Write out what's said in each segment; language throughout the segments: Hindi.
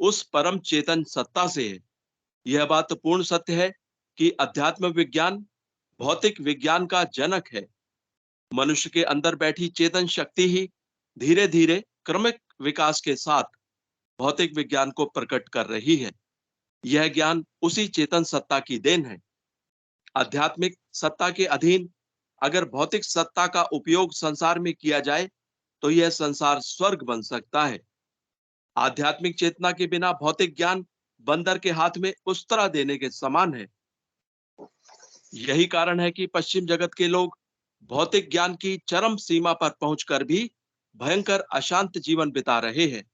उस परम चेतन सत्ता से है। यह बात पूर्ण सत्य है कि अध्यात्म विज्ञान भौतिक विज्ञान का जनक है। मनुष्य के अंदर बैठी चेतन शक्ति ही धीरे धीरे क्रमिक विकास के साथ भौतिक विज्ञान को प्रकट कर रही है। यह ज्ञान उसी चेतन सत्ता की देन है। आध्यात्मिक सत्ता के अधीन अगर भौतिक सत्ता का उपयोग संसार में किया जाए तो यह संसार स्वर्ग बन सकता है। आध्यात्मिक चेतना के बिना भौतिक ज्ञान बंदर के हाथ में उस्तरा देने के समान है। यही कारण है कि पश्चिम जगत के लोग भौतिक ज्ञान की चरम सीमा पर पहुंचकर भी भयंकर अशांत जीवन बिता रहे हैं।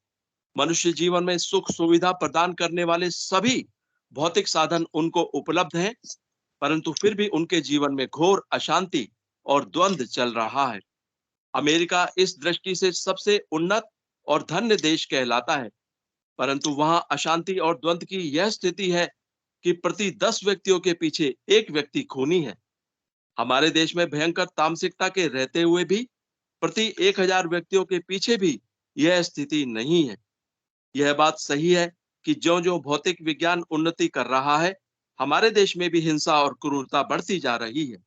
मनुष्य जीवन में सुख सुविधा प्रदान करने वाले सभी भौतिक साधन उनको उपलब्ध हैं, परंतु फिर भी उनके जीवन में घोर अशांति और द्वंद्व चल रहा है। अमेरिका इस दृष्टि से सबसे उन्नत और धन्य देश कहलाता है, परंतु वहां अशांति और द्वंद्व की यह स्थिति है कि प्रति 10 व्यक्तियों के पीछे एक व्यक्ति खूनी है। हमारे देश में भयंकर तामसिकता के रहते हुए भी प्रति 1000 व्यक्तियों के पीछे भी यह स्थिति नहीं है। यह बात सही है कि ज्यो-ज्यो भौतिक विज्ञान उन्नति कर रहा है, हमारे देश में भी हिंसा और क्रूरता बढ़ती जा रही है।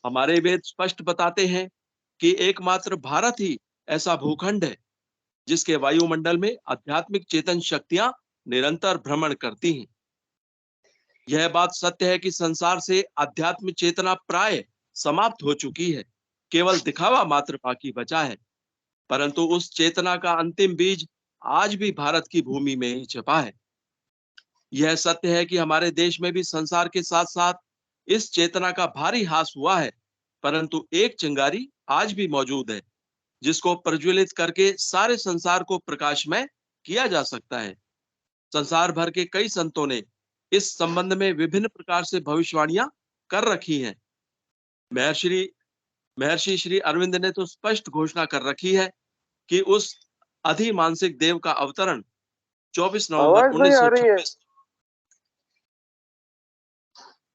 हमारे वेद स्पष्ट बताते हैं कि एकमात्र भारत ही ऐसा भूखंड है जिसके वायुमंडल में आध्यात्मिक चेतन शक्तियां निरंतर भ्रमण करती हैं। यह बात सत्य है कि संसार से आध्यात्म चेतना प्राय समाप्त हो चुकी है, केवल दिखावा मात्र बाकी बचा है। परंतु उस चेतना का अंतिम बीज आज भी भारत की भूमि में ही छिपा है। यह सत्य है कि हमारे देश में भी संसार के साथ साथ इस चेतना का भारी ह्रास हुआ है, परंतु एक चिंगारी आज भी मौजूद है जिसको प्रज्वलित करके सारे संसार को प्रकाशमय किया जा सकता है। संसार भर के कई संतों ने इस संबंध में विभिन्न प्रकार से भविष्यवाणियां कर रखी हैं। महर्षि महर्षि श्री अरविंद ने तो स्पष्ट घोषणा कर रखी है कि उस अधिमानसिक देव का अवतरण 24 नवंबर आवाज नहीं आ रही है। 1926।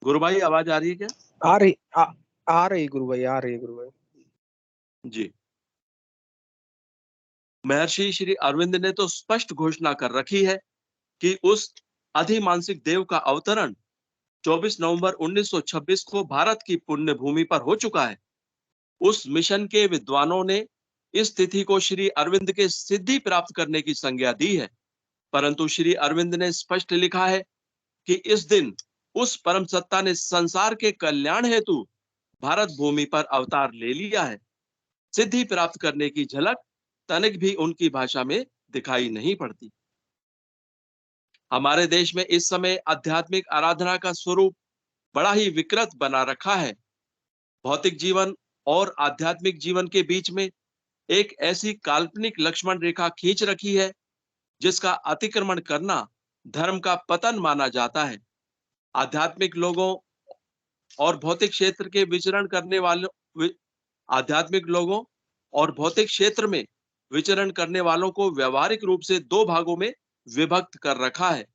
गुरु भाई आवाज आ रही है क्या? आ रही आ रही गुरु भाई, आ रही गुरु भाई जी। महर्षि श्री अरविंद ने तो स्पष्ट घोषणा कर रखी है कि उस अधिमानसिक देव का अवतरण 24 नवंबर 1926 को भारत की पुण्य भूमि पर हो चुका है। उस मिशन के विद्वानों ने इस तिथि को श्री अरविंद के सिद्धि प्राप्त करने की संज्ञा दी है, परंतु श्री अरविंद ने स्पष्ट लिखा है कि इस दिन उस परम सत्ता ने संसार के कल्याण हेतु भारत भूमि पर अवतार ले लिया है। सिद्धि प्राप्त करने की झलक तनिक भी उनकी भाषा में दिखाई नहीं पड़ती। हमारे देश में इस समय आध्यात्मिक आराधना का स्वरूप बड़ा ही विकृत बना रखा है। भौतिक जीवन और आध्यात्मिक जीवन के बीच में एक ऐसी काल्पनिक लक्ष्मण रेखा खींच रखी है जिसका अतिक्रमण करना धर्म का पतन माना जाता है। आध्यात्मिक लोगों और भौतिक क्षेत्र के विचरण करने वालों आध्यात्मिक लोगों और भौतिक क्षेत्र में विचरण करने वालों को व्यवहारिक रूप से दो भागों में विभक्त कर रखा है।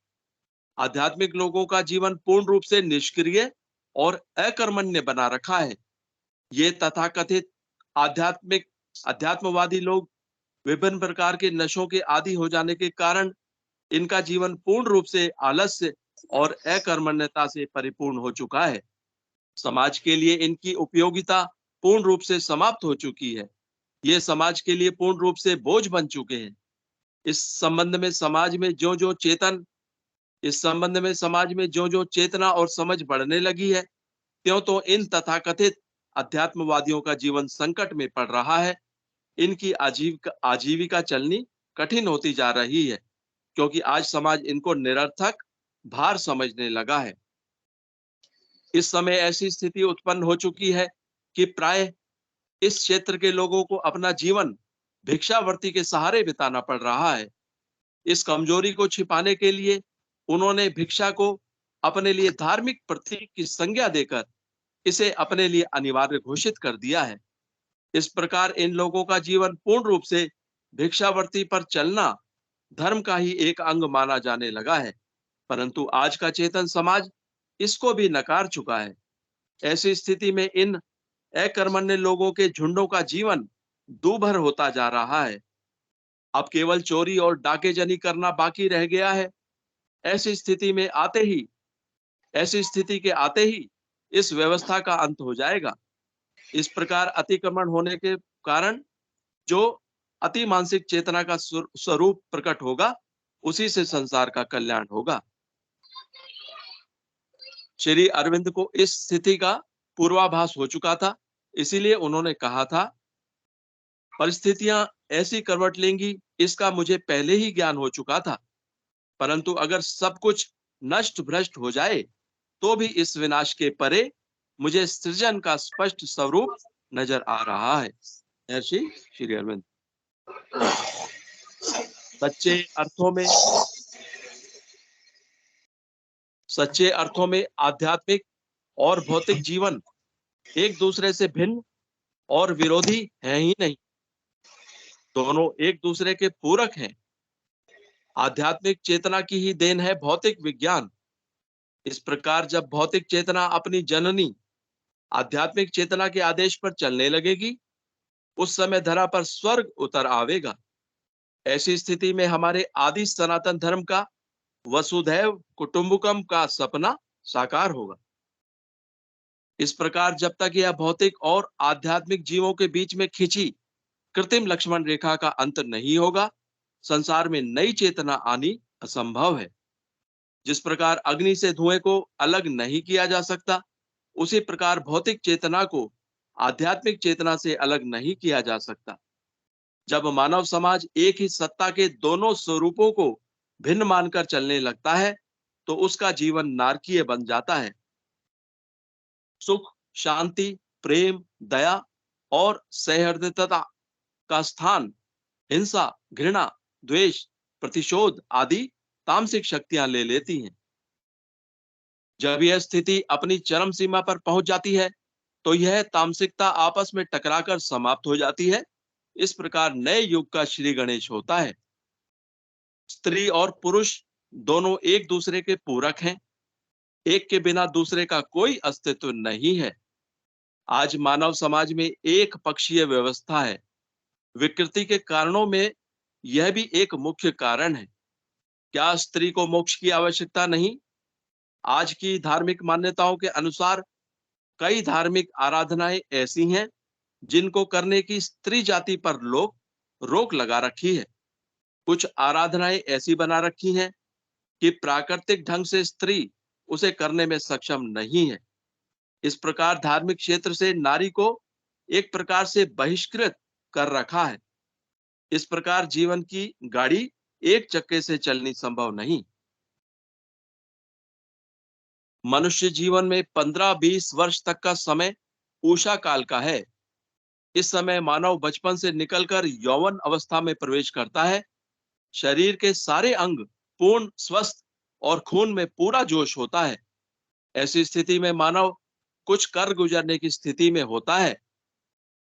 आध्यात्मिक लोगों का जीवन पूर्ण रूप से निष्क्रिय और अकर्मण्य बना रखा है। ये तथाकथित आध्यात्मिक अध्यात्मवादी लोग विभिन्न प्रकार के नशों के आदि हो जाने के कारण इनका जीवन पूर्ण रूप से आलस्य और अकर्मण्यता से परिपूर्ण हो चुका है। समाज के लिए इनकी उपयोगिता पूर्ण रूप से समाप्त हो चुकी है। ये समाज के लिए पूर्ण रूप से बोझ बन चुके हैं। इस संबंध में समाज में जो जो चेतना और समझ बढ़ने लगी है, त्यों तो इन तथाकथित अध्यात्मवादियों का जीवन संकट में पड़ रहा है। इनकी आजीविका चलनी कठिन होती जा रही है, क्योंकि आज समाज इनको निरर्थक भार समझने लगा है। इस समय ऐसी स्थिति उत्पन्न हो चुकी है कि प्राय इस क्षेत्र के लोगों को अपना जीवन भिक्षावृत्ति के सहारे बिताना पड़ रहा है। इस कमजोरी को छिपाने के लिए उन्होंने भिक्षा को अपने लिए धार्मिक प्रतीक की संज्ञा देकर इसे अपने लिए अनिवार्य घोषित कर दिया है। इस प्रकार इन लोगों का जीवन पूर्ण रूप से भिक्षावृत्ति पर चलना धर्म का ही एक अंग माना जाने लगा है, परंतु आज का चेतन समाज इसको भी नकार चुका है। ऐसी स्थिति में इन अकर्मण्य लोगों के झुंडों का जीवन दूभर होता जा रहा है। अब केवल चोरी और डाकेजनी करना बाकी रह गया है। ऐसी स्थिति के आते ही इस व्यवस्था का अंत हो जाएगा। इस प्रकार अतिक्रमण होने के कारण जो अति मानसिक चेतना का स्वरूप प्रकट होगा, उसी से संसार का कल्याण होगा। श्री अरविंद को इस स्थिति का पूर्वाभास हो चुका था, इसीलिए उन्होंने कहा था, परिस्थितियां ऐसी करवट लेंगी, इसका मुझे पहले ही ज्ञान हो चुका था, परंतु अगर सब कुछ नष्ट भ्रष्ट हो जाए तो भी इस विनाश के परे मुझे सृजन का स्पष्ट स्वरूप नजर आ रहा है। महर्षि श्री अरविंद सच्चे अर्थों में आध्यात्मिक और भौतिक जीवन एक दूसरे से भिन्न और विरोधी है ही नहीं, दोनों एक दूसरे के पूरक हैं। आध्यात्मिक चेतना की ही देन है भौतिक विज्ञान। इस प्रकार जब भौतिक चेतना अपनी जननी आध्यात्मिक चेतना के आदेश पर चलने लगेगी, उस समय धरा पर स्वर्ग उतर आवेगा। ऐसी स्थिति में हमारे आदि सनातन धर्म का वसुधैव कुटुंबकम का सपना साकार होगा। इस प्रकार जब तक यह भौतिक और आध्यात्मिक जीवों के बीच में खिंची कृत्रिम लक्ष्मण रेखा का अंत नहीं होगा, संसार में नई चेतना आनी असंभव है। जिस प्रकार अग्नि से धुएं को अलग नहीं किया जा सकता, उसी प्रकार भौतिक चेतना को आध्यात्मिक चेतना से अलग नहीं किया जा सकता। जब मानव समाज एक ही सत्ता के दोनों स्वरूपों को भिन्न मानकर चलने लगता है, तो उसका जीवन नारकीय बन जाता है। सुख, शांति, प्रेम, दया और सहृदयता का स्थान हिंसा, घृणा, द्वेष, प्रतिशोध आदि तामसिक शक्तियां ले लेती हैं। जब यह स्थिति अपनी चरम सीमा पर पहुंच जाती है, तो यह तामसिकता आपस में टकराकर समाप्त हो जाती है। इस प्रकार नए युग का श्री गणेश होता है। स्त्री और पुरुष दोनों एक दूसरे के पूरक हैं, एक के बिना दूसरे का कोई अस्तित्व नहीं है। आज मानव समाज में एक पक्षीय व्यवस्था है। विकृति के कारणों में यह भी एक मुख्य कारण है। क्या स्त्री को मोक्ष की आवश्यकता नहीं? आज की धार्मिक मान्यताओं के अनुसार कई धार्मिक आराधनाएं ऐसी हैं जिनको करने की स्त्री जाति पर लोग रोक लगा रखी है। कुछ आराधनाएं ऐसी बना रखी हैं कि प्राकृतिक ढंग से स्त्री उसे करने में सक्षम नहीं है। इस प्रकार धार्मिक क्षेत्र से नारी को एक प्रकार से बहिष्कृत कर रखा है। इस प्रकार जीवन की गाड़ी एक चक्के से चलनी संभव नहीं। मनुष्य जीवन में 15-20 वर्ष तक का समय ऊषा काल का है। इस समय मानव बचपन से निकलकर यौवन अवस्था में प्रवेश करता है। शरीर के सारे अंग पूर्ण स्वस्थ और खून में पूरा जोश होता है। ऐसी स्थिति में मानव कुछ कर गुजरने की स्थिति में होता है।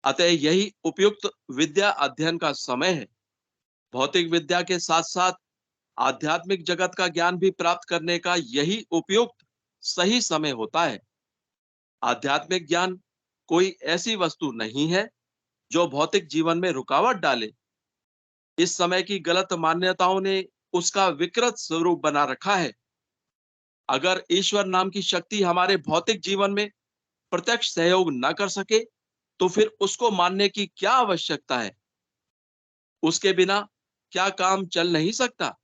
अतः यही उपयुक्त विद्या अध्ययन का समय है। भौतिक विद्या के साथ साथ आध्यात्मिक जगत का ज्ञान भी प्राप्त करने का यही उपयुक्त सही समय होता है। आध्यात्मिक ज्ञान कोई ऐसी वस्तु नहीं है जो भौतिक जीवन में रुकावट डाले। इस समय की गलत मान्यताओं ने उसका विकृत स्वरूप बना रखा है। अगर ईश्वर नाम की शक्ति हमारे भौतिक जीवन में प्रत्यक्ष सहयोग न कर सके, तो फिर उसको मानने की क्या आवश्यकता है? उसके बिना क्या काम चल नहीं सकता?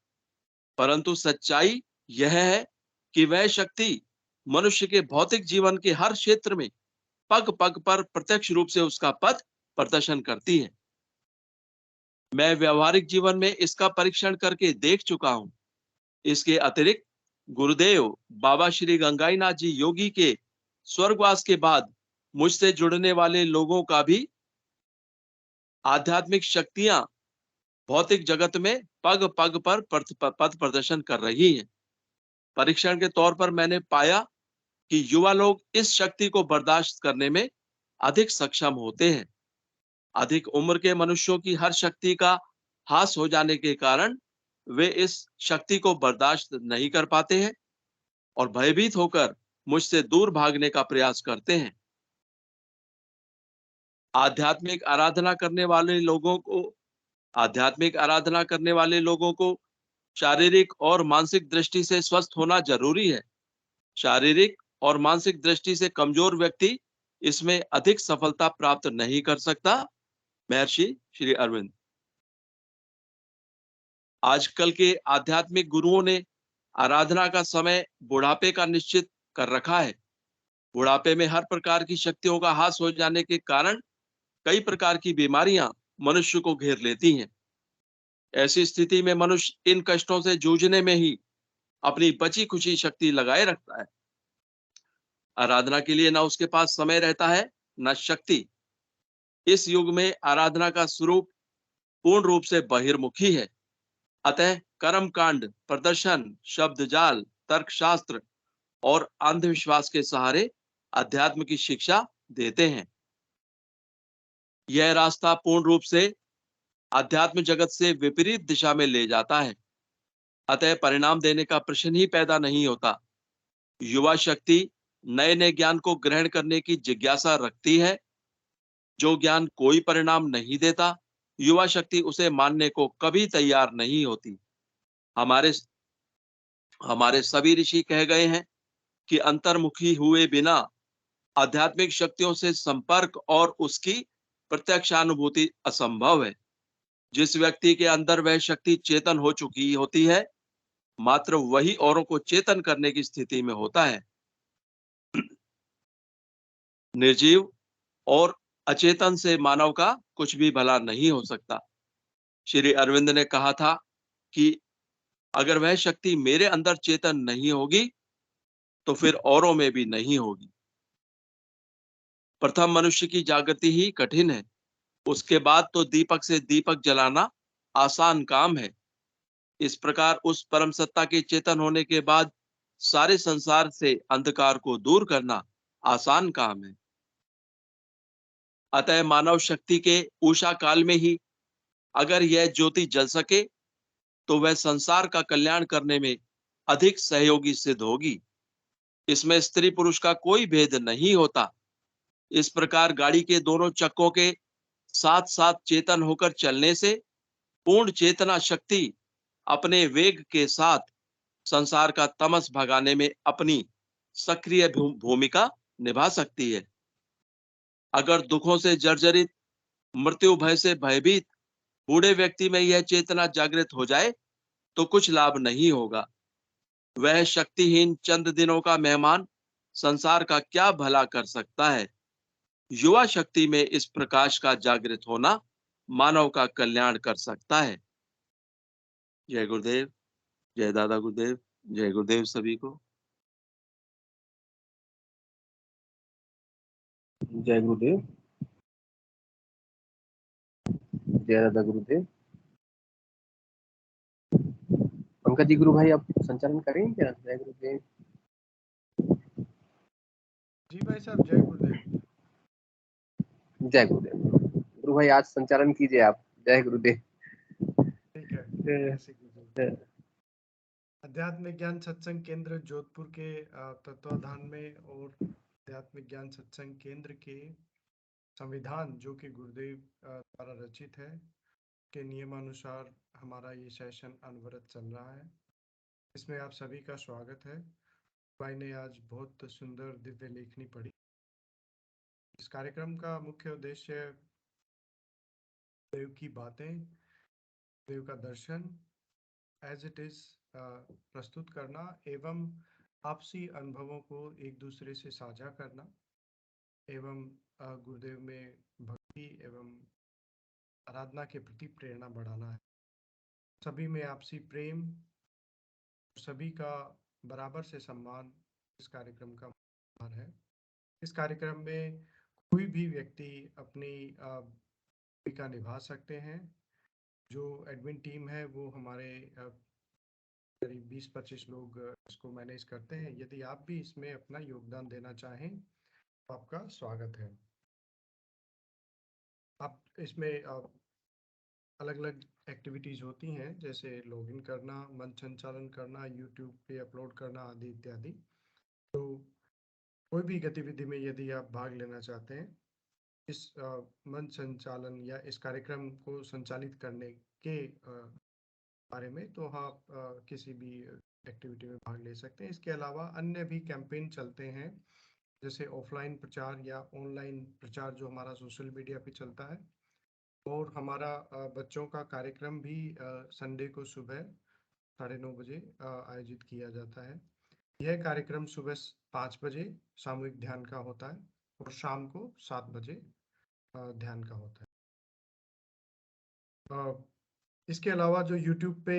परंतु सच्चाई यह है कि वह शक्ति मनुष्य के भौतिक जीवन के हर क्षेत्र में पग पग पर प्रत्यक्ष रूप से उसका पथ प्रदर्शन करती है। मैं व्यवहारिक जीवन में इसका परीक्षण करके देख चुका हूं। इसके अतिरिक्त गुरुदेव बाबा श्री गंगाईनाथ जी योगी के स्वर्गवास के बाद मुझसे जुड़ने वाले लोगों का भी आध्यात्मिक शक्तियां भौतिक जगत में पग पग पर पथ प्रदर्शन कर रही हैं। परीक्षण के तौर पर मैंने पाया कि युवा लोग इस शक्ति को बर्दाश्त करने में अधिक सक्षम होते हैं। अधिक उम्र के मनुष्यों की हर शक्ति का हास हो जाने के कारण वे इस शक्ति को बर्दाश्त नहीं कर पाते हैं और भयभीत होकर मुझसे दूर भागने का प्रयास करते हैं। आध्यात्मिक आराधना करने वाले लोगों को आध्यात्मिक आराधना करने वाले लोगों को शारीरिक और मानसिक दृष्टि से स्वस्थ होना जरूरी है। शारीरिक और मानसिक दृष्टि से कमजोर व्यक्ति इसमें अधिक सफलता प्राप्त नहीं कर सकता। महर्षि श्री अरविंद। आजकल के आध्यात्मिक गुरुओं ने आराधना का समय बुढ़ापे का निश्चित कर रखा है। बुढ़ापे में हर प्रकार की शक्तियों का हास हो जाने के कारण कई प्रकार की बीमारियां मनुष्य को घेर लेती हैं। ऐसी स्थिति में मनुष्य इन कष्टों से जूझने में ही अपनी बची खुची शक्ति लगाए रखता है। आराधना के लिए न उसके पास समय रहता है, न शक्ति। इस युग में आराधना का स्वरूप पूर्ण रूप से बहिर्मुखी है। अतः कर्म कांड, प्रदर्शन, शब्द जाल, तर्कशास्त्र और अंधविश्वास के सहारे अध्यात्म की शिक्षा देते हैं। यह रास्ता पूर्ण रूप से अध्यात्म जगत से विपरीत दिशा में ले जाता है। अतः परिणाम देने का प्रश्न ही पैदा नहीं होता। युवा शक्ति नए नए ज्ञान को ग्रहण करने की जिज्ञासा रखती है। जो ज्ञान कोई परिणाम नहीं देता, युवा शक्ति उसे मानने को कभी तैयार नहीं होती। हमारे हमारे सभी ऋषि कह गए हैं कि अंतर्मुखी हुए बिना आध्यात्मिक शक्तियों से संपर्क और उसकी प्रत्यक्षानुभूति असंभव है। जिस व्यक्ति के अंदर वह शक्ति चेतन हो चुकी होती है, मात्र वही औरों को चेतन करने की स्थिति में होता है। निर्जीव और अचेतन से मानव का कुछ भी भला नहीं हो सकता। श्री अरविंद ने कहा था कि अगर वह शक्ति मेरे अंदर चेतन नहीं होगी, तो फिर औरों में भी नहीं होगी। प्रथम मनुष्य की जागृति ही कठिन है। उसके बाद तो दीपक से दीपक जलाना आसान काम है। इस प्रकार उस परम सत्ता के चेतन होने के बाद सारे संसार से अंधकार को दूर करना आसान काम है। अतः मानव शक्ति के उषा काल में ही अगर यह ज्योति जल सके, तो वह संसार का कल्याण करने में अधिक सहयोगी सिद्ध होगी। इसमें स्त्री पुरुष का कोई भेद नहीं होता। इस प्रकार गाड़ी के दोनों चक्कों के साथ साथ चेतन होकर चलने से पूर्ण चेतना शक्ति अपने वेग के साथ संसार का तमस भगाने में अपनी सक्रिय भूमिका निभा सकती है। अगर दुखों से जर्जरित, मृत्यु भय से भयभीत बूढ़े व्यक्ति में यह चेतना जागृत हो जाए, तो कुछ लाभ नहीं होगा। वह शक्तिहीन चंद दिनों का मेहमान संसार का क्या भला कर सकता है। युवा शक्ति में इस प्रकाश का जागृत होना मानव का कल्याण कर सकता है। जय गुरुदेव, जय दादा गुरुदेव, जय गुरुदेव सभी को। जय गुरुदेव, जय दादा गुरुदेव। पंकज जी, गुरु भाई आप संचालन करेंगे क्या? जय गुरुदेव। जी भाई साहब, जय गुरुदेव। जय गुरुदेव। गुरु भाई आज संचालन कीजिए आप। जय गुरुदेव। ठीक है, जैसे गुरुदेव। आध्यात्मिक ज्ञान सत्संग केंद्र जोधपुर के तत्वाधान में और आध्यात्मिक ज्ञान सत्संग केंद्र के संविधान जो कि गुरुदेव द्वारा रचित है के नियमानुसार हमारा ये सेशन अनवरत चल रहा है। इसमें आप सभी का स्वागत है। भाई ने आज बहुत सुंदर दिव्य लेखनी पढ़ी। इस कार्यक्रम का मुख्य उद्देश्य देव की बातें, देव का दर्शन एज इट इज प्रस्तुत करना एवं आपसी अनुभवों को एक दूसरे से साझा करना एवं गुरुदेव में भक्ति एवं आराधना के प्रति प्रेरणा बढ़ाना है। सभी में आपसी प्रेम, सभी का बराबर से सम्मान इस कार्यक्रम का आधार है। इस कार्यक्रम में कोई भी व्यक्ति अपनी भूमिका निभा सकते हैं। जो एडमिन टीम है वो हमारे करीब 20-25 लोग इसको मैनेज करते हैं। यदि आप भी इसमें अपना योगदान देना चाहें तो आपका स्वागत है। आप इसमें अलग अलग एक्टिविटीज होती हैं, जैसे लॉगिन करना, मंच संचालन करना, यूट्यूब पे अपलोड करना आदि इत्यादि। तो कोई भी गतिविधि में यदि आप भाग लेना चाहते हैं इस मंच संचालन या इस कार्यक्रम को संचालित करने के बारे में, तो आप किसी भी एक्टिविटी में भाग ले सकते हैं। इसके अलावा अन्य भी कैंपेन चलते हैं, जैसे ऑफलाइन प्रचार या ऑनलाइन प्रचार जो हमारा सोशल मीडिया पे चलता है। और हमारा बच्चों का कार्यक्रम भी संडे को सुबह 9:30 बजे आयोजित किया जाता है। यह कार्यक्रम सुबह 5 बजे सामूहिक ध्यान का होता है और शाम को 7 बजे ध्यान का होता है। इसके अलावा जो यूट्यूब पे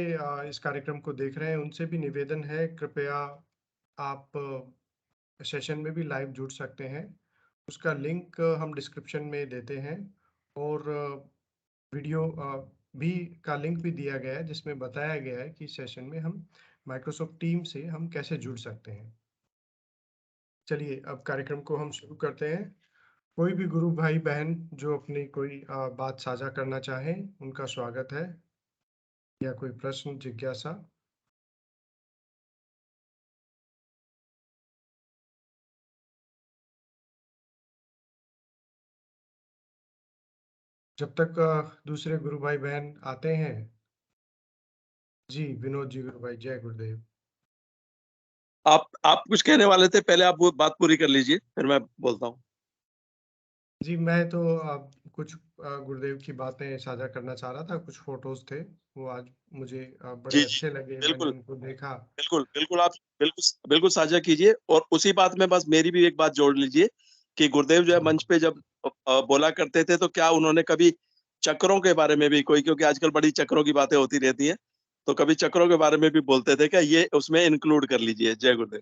इस कार्यक्रम को देख रहे हैं, उनसे भी निवेदन है, कृपया आप सेशन में भी लाइव जुड़ सकते हैं। उसका लिंक हम डिस्क्रिप्शन में देते हैं, और वीडियो भी का लिंक भी दिया गया है, जिसमें बताया गया है कि सेशन में हम माइक्रोसॉफ्ट टीम से हम कैसे जुड़ सकते हैं। चलिए अब कार्यक्रम को हम शुरू करते हैं। कोई भी गुरु भाई बहन जो अपनी कोई बात साझा करना चाहें, उनका स्वागत है, या कोई प्रश्न जिज्ञासा। जब तक दूसरे गुरु भाई बहन आते हैं। जी विनोद जी, गुरु भाई, जय गुरुदेव। आप कुछ कहने वाले थे, पहले आप वो बात पूरी कर लीजिए, फिर मैं बोलता हूँ। जी मैं तो कुछ गुरुदेव की बातें साझा करना चाह रहा था। कुछ फोटोज थे, वो आज मुझे बड़े जी, जी। अच्छे लगे, मैंने बिल्कुल, उनको देखा। बिल्कुल, बिल्कुल आप बिल्कुल साझा कीजिए, और उसी बात में बस मेरी भी एक बात जोड़ लीजिए कि गुरुदेव जो है मंच पे जब बोला करते थे, तो क्या उन्होंने कभी चक्रों के बारे में भी कोई, क्योंकि आजकल बड़ी चक्रों की बातें होती रहती हैं, तो कभी चक्रों के बारे में भी बोलते थे क्या? ये उसमें इंक्लूड कर लीजिए। जय गुरुदेव।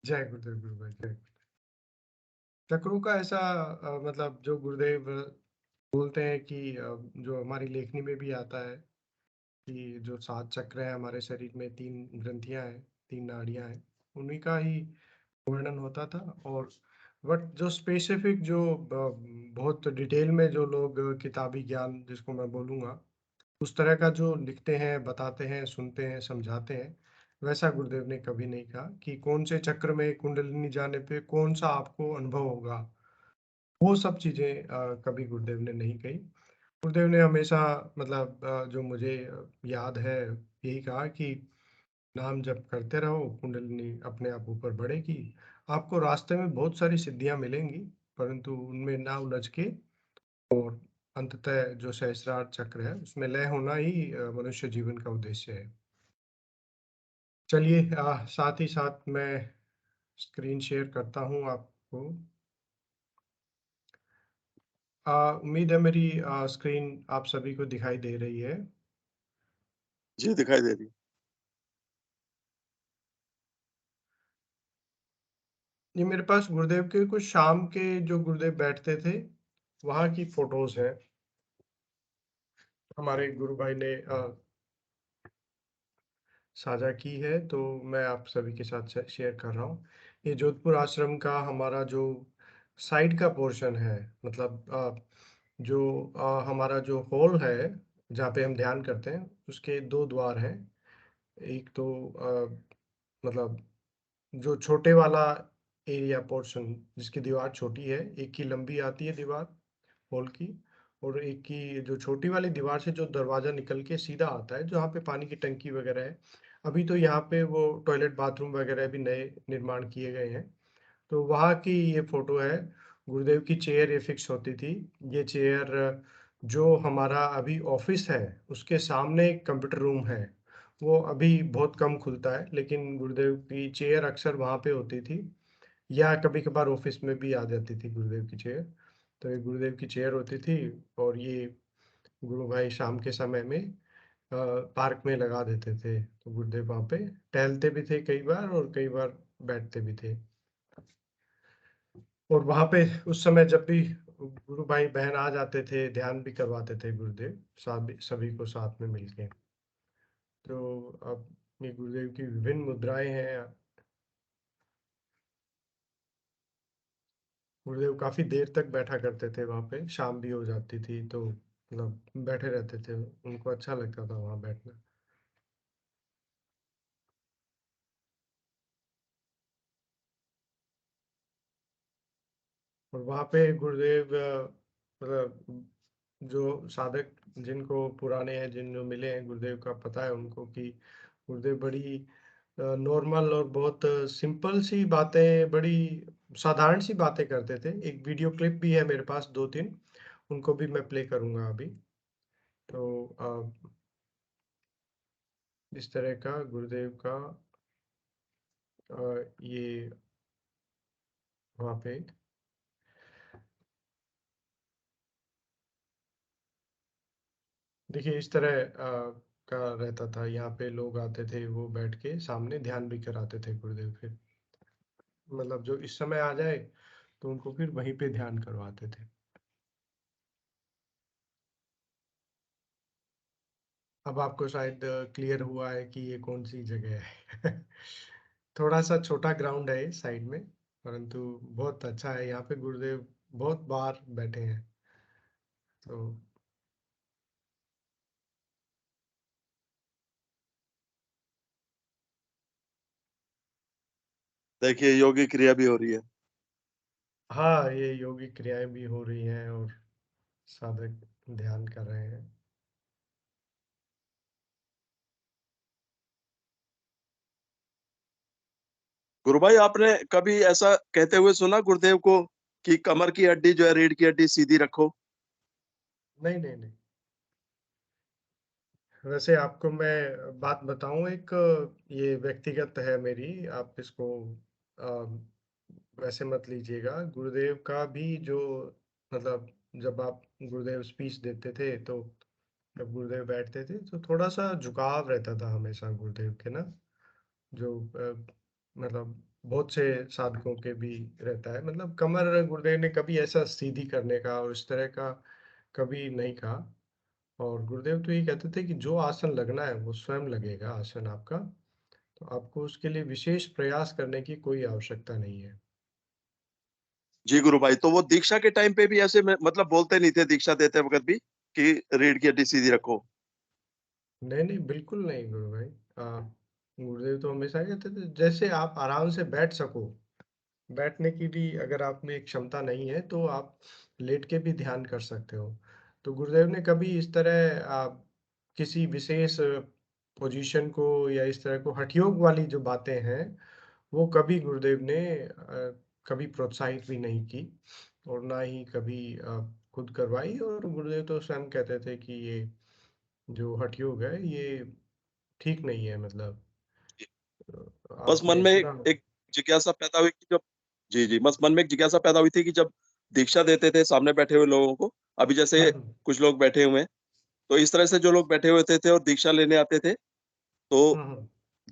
जय गुरुदेव गुरु भाई, जय। चक्रों का ऐसा मतलब जो गुरुदेव बोलते हैं कि जो हमारी लेखनी में भी आता है कि जो 7 चक्र हैं हमारे शरीर में, 3 ग्रंथियां हैं, 3 नाड़ियां हैं, उन्हीं का ही वर्णन होता था। और बट जो स्पेसिफिक जो बहुत डिटेल में जो लोग किताबी ज्ञान जिसको मैं बोलूँगा, उस तरह का जो लिखते हैं, बताते हैं, सुनते हैं, समझाते हैं, वैसा गुरुदेव ने कभी नहीं कहा कि कौन से चक्र में कुंडलिनी जाने पे कौन सा आपको अनुभव होगा। वो सब चीज़ें कभी गुरुदेव ने नहीं कही। गुरुदेव ने हमेशा मतलब जो मुझे याद है, यही कहा कि नाम जप करते रहो, कुंडलिनी अपने आप ऊपर बढ़ेगी। आपको रास्ते में बहुत सारी सिद्धियां मिलेंगी, परंतु उनमें ना उलझ के, और अंततः जो सहस्रार चक्र है उसमें लय होना ही मनुष्य जीवन का उद्देश्य है। चलिए साथ ही साथ मैं स्क्रीन शेयर करता हूँ आपको। उम्मीद है मेरी स्क्रीन आप सभी को दिखाई दे रही है। जी, दिखाई दे रही है। ये मेरे पास गुरुदेव के कुछ शाम के जो गुरुदेव बैठते थे, वहाँ की फोटोज है। हमारे गुरु भाई ने साझा की है, तो मैं आप सभी के साथ शेयर कर रहा हूँ। ये जोधपुर आश्रम का हमारा जो साइड का पोर्शन है, मतलब जो हमारा जो हॉल है जहाँ पे हम ध्यान करते हैं, उसके 2 द्वार हैं। एक तो मतलब जो छोटे वाला एरिया पोर्शन जिसकी दीवार छोटी है, एक की लंबी आती है दीवार हॉल की, और एक की जो छोटी वाली दीवार से जो दरवाजा निकल के सीधा आता है, जहाँ पे पानी की टंकी वगैरह है। अभी तो यहाँ पे वो टॉयलेट बाथरूम वगैरह भी नए निर्माण किए गए हैं। तो वहाँ की ये फोटो है। गुरुदेव की चेयर ये फिक्स होती थी। ये चेयर जो हमारा अभी ऑफिस है, उसके सामने एक कंप्यूटर रूम है। वो अभी बहुत कम खुलता है, लेकिन गुरुदेव की चेयर अक्सर वहाँ पे होती थी, या कभी कभार ऑफिस में भी आ जाती थी गुरुदेव की चेयर। तो ये गुरुदेव की चेयर होती थी, और ये गुरु भाई शाम के समय में पार्क में लगा देते थे, तो गुरुदेव वहाँ पे टहलते भी थे कई बार, और कई बार बैठते भी थे। और वहाँ पे उस समय जब भी गुरु भाई बहन आ जाते थे, ध्यान भी करवाते थे गुरुदेव, सभी को साथ में मिलके। तो अब ये गुरुदेव की विभिन्न मुद्राएं हैं। गुरुदेव काफी देर तक बैठा करते थे वहाँ पे, शाम भी हो जाती थी तो मतलब बैठे रहते थे, उनको अच्छा लगता था वहाँ बैठना। और वहाँ पे गुरुदेव मतलब जो साधक जिनको पुराने हैं, जिन जो मिले हैं गुरुदेव का पता है उनको कि गुरुदेव बड़ी नॉर्मल और बहुत सिंपल सी बातें, बड़ी साधारण सी बातें करते थे। एक वीडियो क्लिप भी है मेरे पास 2-3, उनको भी मैं प्ले करूँगा अभी। तो इस तरह का गुरुदेव का ये वहाँ पे देखिए इस तरह का रहता था। यहाँ पे लोग आते थे, वो बैठ के सामने ध्यान भी कराते थे गुरुदेव फिर। मतलब जो इस समय आ जाए तो उनको फिर वहीं पे ध्यान करवाते थे। अब आपको शायद क्लियर हुआ है कि ये कौन सी जगह है। थोड़ा सा छोटा ग्राउंड है साइड में, परंतु बहुत अच्छा है। यहाँ पे गुरुदेव बहुत बार बैठे हैं। तो देखिए योगी क्रिया भी हो रही है। हाँ, ये योगिक क्रियाएं भी हो रही हैं और साधक ध्यान कर रहे हैं। गुरु भाई, आपने कभी ऐसा कहते हुए सुना गुरुदेव को कि कमर की हड्डी जो है, रीढ़ की हड्डी सीधी रखो? नहीं, नहीं, नहीं। वैसे आपको मैं बात बताऊं, एक ये व्यक्तिगत है मेरी, आप इसको वैसे मत लीजिएगा। गुरुदेव का भी जो मतलब जब आप गुरुदेव स्पीच देते थे तो जब गुरुदेव बैठते थे तो थोड़ा सा झुकाव रहता था हमेशा गुरुदेव के ना, जो मतलब बहुत से साधकों के भी रहता है। मतलब कमर गुरुदेव ने कभी ऐसा सीधी करने का और इस तरह का कभी नहीं कहा। और गुरुदेव तो ये कहते थे कि जो आसन लगना है वो स्वयं लगेगा आसन आपका, तो आपको उसके लिए विशेष प्रयास करने की कोई आवश्यकता नहीं है। जी गुरु भाई, तो वो दीक्षा के टाइम पे भी ऐसे मतलब बोलते नहीं थे दीक्षा देते वक्त भी कि रीढ़ की हड्डी सीधी रखो? नहीं, नहीं, बिल्कुल नहीं गुरु भाई। गुरुदेव तो हमेशा कहते थे जैसे आप आराम से बैठ सको, बैठने की भी अगर आप में एक क्षमता नहीं है तो आप लेट के भी ध्यान कर सकते हो। तो गुरुदेव ने कभी इस तरह किसी विशेष पोजीशन को या इस तरह को हठयोग वाली जो बातें हैं वो कभी गुरुदेव ने कभी प्रोत्साहित भी नहीं की और ना ही कभी खुद करवाई। और गुरुदेव तो स्वयं कहते थे कि ये जो हठयोग है ये ठीक नहीं है। मतलब बस मन आपने में सुना हो। एक जिज्ञासा पैदा हुई कि जब, जी जी, बस मन में एक जिज्ञासा पैदा हुई थी कि जब दीक्षा देते थे सामने बैठे हुए लोगों को, अभी जैसे हम्म, कुछ लोग बैठे हुए हैं, तो इस तरह से जो लोग बैठे हुए थे और दीक्षा लेने आते थे, तो हम्म।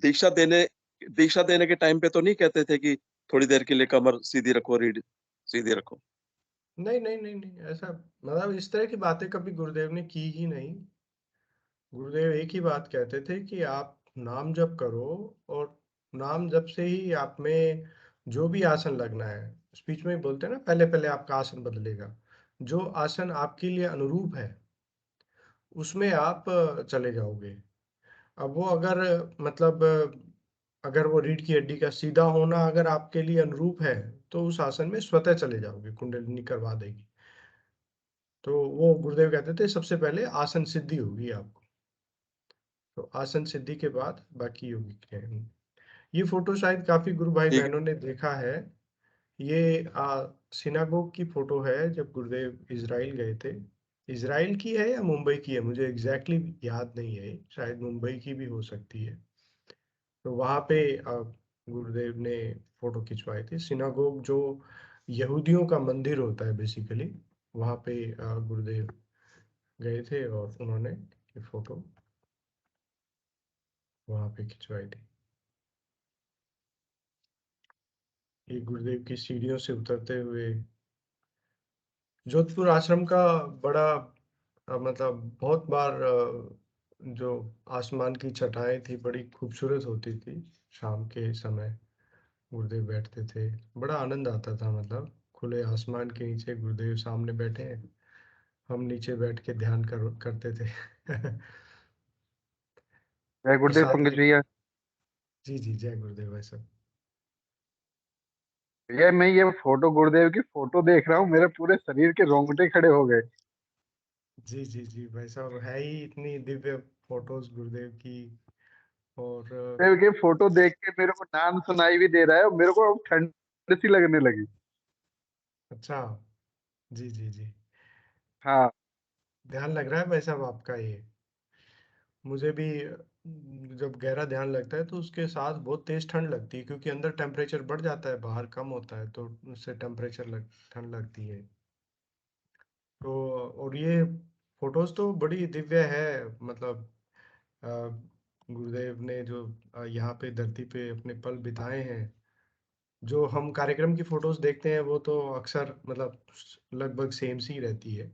दीक्षा देने दीक्षा देने के टाइम पे तो नहीं कहते थे कि थोड़ी देर के लिए कमर सीधी रखो, रीढ़ सीधी रखो? नहीं, नहीं, नहीं, नहीं, ऐसा मतलब इस तरह की बातें कभी गुरुदेव ने की ही नहीं। गुरुदेव एक ही बात कहते थे कि आप नाम जप करो और नाम जप से ही आप में जो भी आसन लगना है, स्पीच में ही बोलते हैं ना, पहले पहले आपका आसन बदलेगा। जो आसन आपके लिए अनुरूप है उसमें आप चले जाओगे। अब वो अगर मतलब अगर वो रीढ़ की हड्डी का सीधा होना अगर आपके लिए अनुरूप है तो उस आसन में स्वतः चले जाओगे, कुंडलिनी करवा देगी। तो वो गुरुदेव कहते थे सबसे पहले आसन सिद्धि होगी आपको, तो आसन सिद्धि के बाद बाकी योगी क्रियाएं होंगी। ये फोटो शायद काफी गुरु भाई ठीक बहनों ने देखा है। ये सिनागोग की फोटो है जब गुरुदेव इजराइल गए थे। इजराइल की है या मुंबई की है मुझे एग्जैक्टली याद नहीं है, शायद मुंबई की भी हो सकती है। तो वहाँ पे गुरुदेव ने फोटो खिंचवाए थे। सिनागोग जो यहूदियों का मंदिर होता है बेसिकली, वहाँ पे गुरुदेव गए थे और उन्होंने ये फोटो वहाँ पे खिंचवाई थी। ये गुरुदेव की सीढ़ियों से उतरते हुए जोधपुर आश्रम का बड़ा मतलब बहुत बार जो आसमान की छटाएं थी बड़ी खूबसूरत होती थी। शाम के समय गुरुदेव बैठते थे, बड़ा आनंद आता था। मतलब खुले आसमान के नीचे गुरुदेव सामने बैठे हैं, हम नीचे बैठ के ध्यान करते थे। जय गुरुदेव प्रसाद पंकज ले। भैया। जी, जी, जय गुरुदेव भाई साहब। ये फोटो गुरुदेव की फोटो देख रहा हूँ, मेरे पूरे शरीर के रोंगटे खड़े हो गए। जी जी जी भाई साहब, है ही इतनी दिव्य फोटोज गुरुदेव की। और गुरुदेव की फोटो देख के मेरे को नाम सुनाई भी दे रहा है और मेरे को अब ठंड सी लगने लगी। अच्छा। जी जी जी। हाँ। ध्यान लग रहा है भाई साहब आपका ये। मुझे भी जब गहरा ध्यान लगता है तो उसके साथ बहुत तेज ठंड लगती है, क्योंकि अंदर टेम्परेचर बढ़ जाता है, बाहर कम होता है, तो उससे ठंड लगती है। तो और ये फोटोज तो बड़ी दिव्य है, मतलब अ, गुरुदेव ने जो यहाँ पे धरती पे अपने पल बिताए हैं, जो हम कार्यक्रम की फोटोज देखते हैं वो तो अक्सर मतलब लगभग सेम सी रहती है,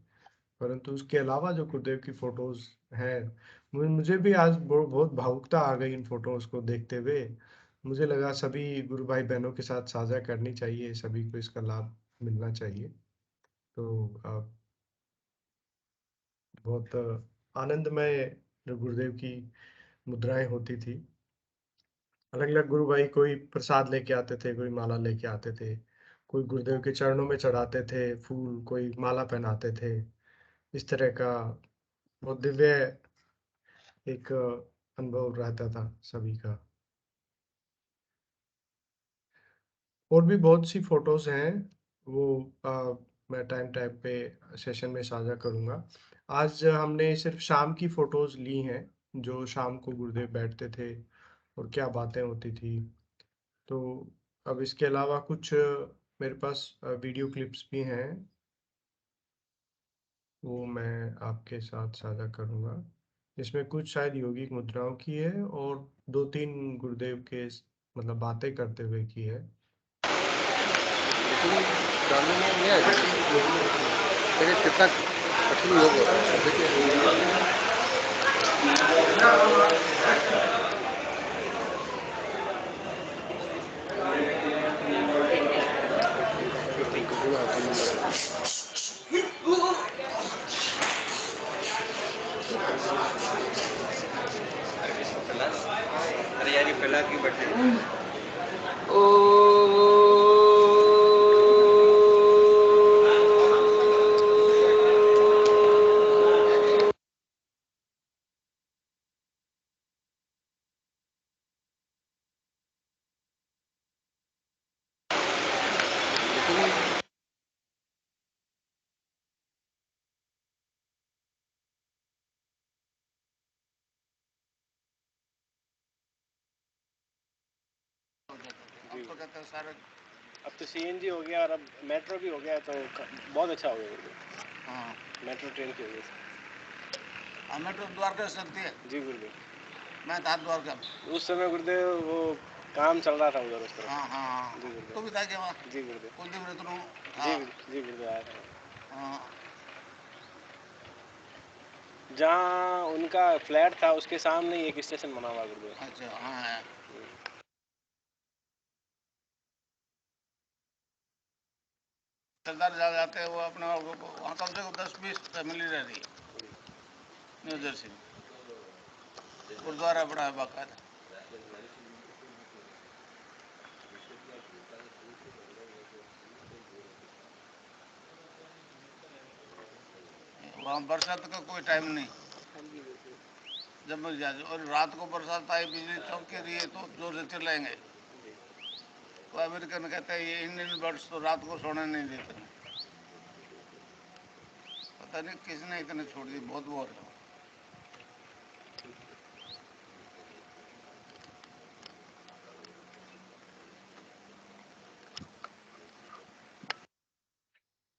परंतु उसके अलावा जो गुरुदेव की फोटोज हैं, मुझे भी आज बहुत भावुकता आ गई इन फोटोज को देखते हुए। मुझे लगा सभी गुरु भाई बहनों के साथ साझा करनी चाहिए, सभी को इसका लाभ मिलना चाहिए। तो बहुत आनंदमय जो गुरुदेव की मुद्राएं होती थी। अलग अलग गुरु भाई कोई प्रसाद लेके आते थे, कोई माला लेके आते थे, कोई गुरुदेव के चरणों में चढ़ाते थे फूल, कोई माला पहनाते थे। इस तरह का बहुत दिव्य एक अनुभव रहता था सभी का। और भी बहुत सी फोटोज हैं, वो मैं टाइम टाइम पे सेशन में साझा करूंगा। आज हमने सिर्फ शाम की फोटोज ली हैं, जो शाम को गुरुदेव बैठते थे और क्या बातें होती थी। तो अब इसके अलावा कुछ मेरे पास वीडियो क्लिप्स भी हैं, वो मैं आपके साथ साझा करूंगा। इसमें कुछ शायद योगिक मुद्राओं की है और दो तीन गुरुदेव के मतलब बातें करते हुए की है। जानने में नहीं आया देखिए कितना कठिन योग होता है। देखिए अरे यार ये पहला की बटन तो कहते हैं सारे। अब तो सीएनजी हो गया और अब मेट्रो भी हो गया, तो बहुत अच्छा हो गया। हाँ मेट्रो ट्रेन की हो गई। हाँ मेट्रो द्वारका से चलती है। जी गुरुदेव, मैं था द्वारका में। उस समय गुरुदेव वो काम चल रहा था उधर उस तरफ। हाँ हाँ हाँ जी गुरुदेव। तो भी था क्या वहाँ? जी गुरुदेव। कुलदीप रत्नू। जी जी गुरुदेव आया था। हाँ जहाँ उनका फ्लैट था उसके सामने ही एक स्टेशन बना हुआ गुरुदेव। अच्छा हाँ है। सरदार जा जाते हैं वो अपने वहाँ कम से कम 10-20 फैमिली रह रही है न्यू जर्सी में। गुरुद्वारा बड़ा है बाकायदा। वहाँ बरसात का कोई टाइम नहीं, जब मर्जी जाए। और रात को बरसात आई, बिजली चौंक रही है तो जोर से चिल्लाएंगे। तो अमेरिकन कहते हैं ये इंडियन बर्ड्स तो रात को सोने नहीं देते। पता नहीं किसने इतने छोड़ दी, बहुत बोर है।